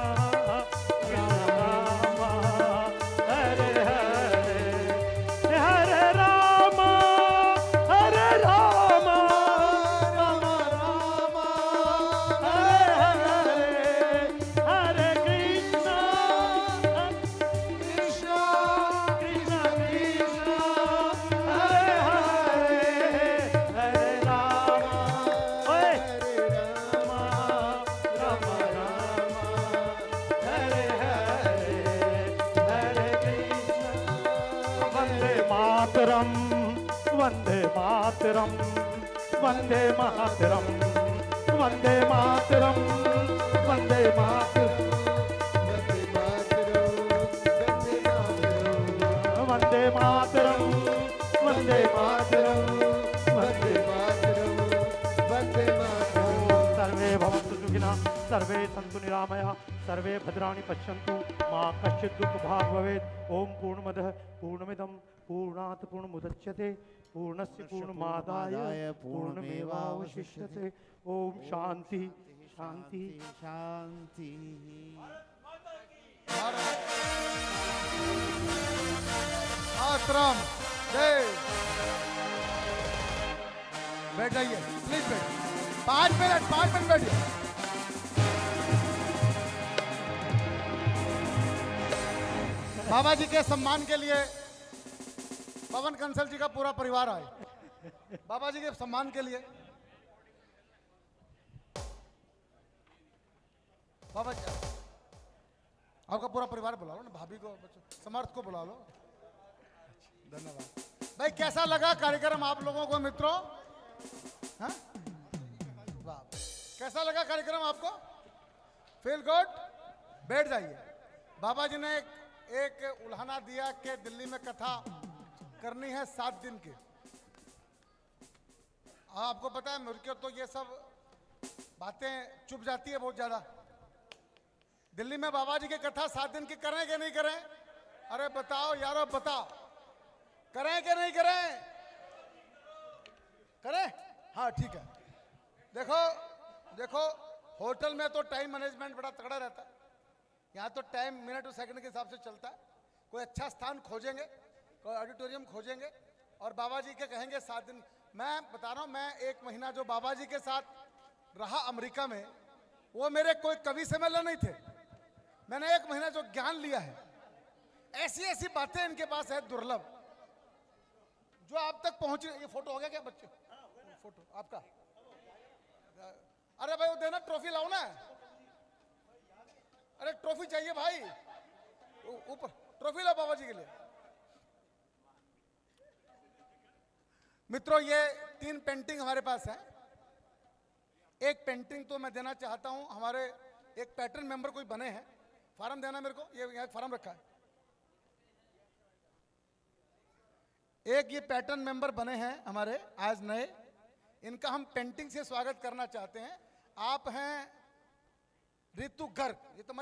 वंदे मातरम वंदे मातरम वंदे मातरम वंदे मातरम वंदे मातरम वंदे मातरम वंदे मातरम वंदे मातरम। सर्वे भवन्तु सुखिनः, सर्वे सन्तु निरामयाः, सर्वे भद्राणि पश्यन्तु, मा कश्चित् दुःखभाग् भवेत्। ओम पूर्णमदः पूर्णमिदं पूर्णात् पूर्णमुदच्यते पूर्णस्य पूर्णमादाय पूर्णमेवावशिष्यते। ओम शांति शांति शांति। मातरम जय। बैठ जाइए प्लीज, बैठ 5 मिनट बैठिए। बाबा जी के सम्मान के लिए पवन कंसल जी का पूरा परिवार आए, बाबा जी के सम्मान के लिए। बाबा जी आपका पूरा परिवार बुला लो ना, भाभी को, समर्थ को बुला लो। धन्यवाद भाई। कैसा लगा कार्यक्रम आप लोगों को मित्रों? हाँ? वाह, कैसा लगा कार्यक्रम आपको? Feel good? बैठ जाइए। बाबा जी ने एक उल्हाना दिया कि दिल्ली में कथा करनी है 7 दिन की। आपको पता है मुझको तो ये सब बातें चुप जाती है बहुत ज्यादा। दिल्ली में बाबा जी की कथा 7 दिन की करें कि नहीं करें? अरे बताओ यारो, बताओ, करें कि नहीं करें? करें? हाँ ठीक है। देखो देखो, होटल में तो टाइम मैनेजमेंट बड़ा तगड़ा रहता है, यहाँ तो टाइम मिनट और सेकंड के हिसाब से चलता है। कोई अच्छा स्थान खोजेंगे, कोई ऑडिटोरियम खोजेंगे और बाबा जी के कहेंगे 7 दिन। मैं बता रहा हूँ, मैं 1 महीना जो बाबा जी के साथ रहा अमेरिका में, वो मेरे कोई कवि सम्मेलन नहीं थे। मैंने 1 महीना जो ज्ञान लिया है, ऐसी ऐसी बातें इनके पास है दुर्लभ, जो आप तक पहुंची। ये फोटो हो गया क्या बच्चे? फोटो आपका? अरे भाई वो देना, ट्रॉफी लाओ ना। अरे ट्रॉफी चाहिए भाई, ऊपर ट्रॉफी लाओ बाबा जी के लिए। मित्रों, ये 3 पेंटिंग हमारे पास है। एक पेंटिंग तो मैं देना चाहता हूं, हमारे एक पैटर्न मेंबर कोई बने हैं, फार्म देना मेरे को, ये यहाँ फार्म रखा है। एक ये पैटर्न मेंबर बने हैं हमारे आज नए, इनका हम पेंटिंग से स्वागत करना चाहते हैं। आप हैं रितु गर्ग, ये तो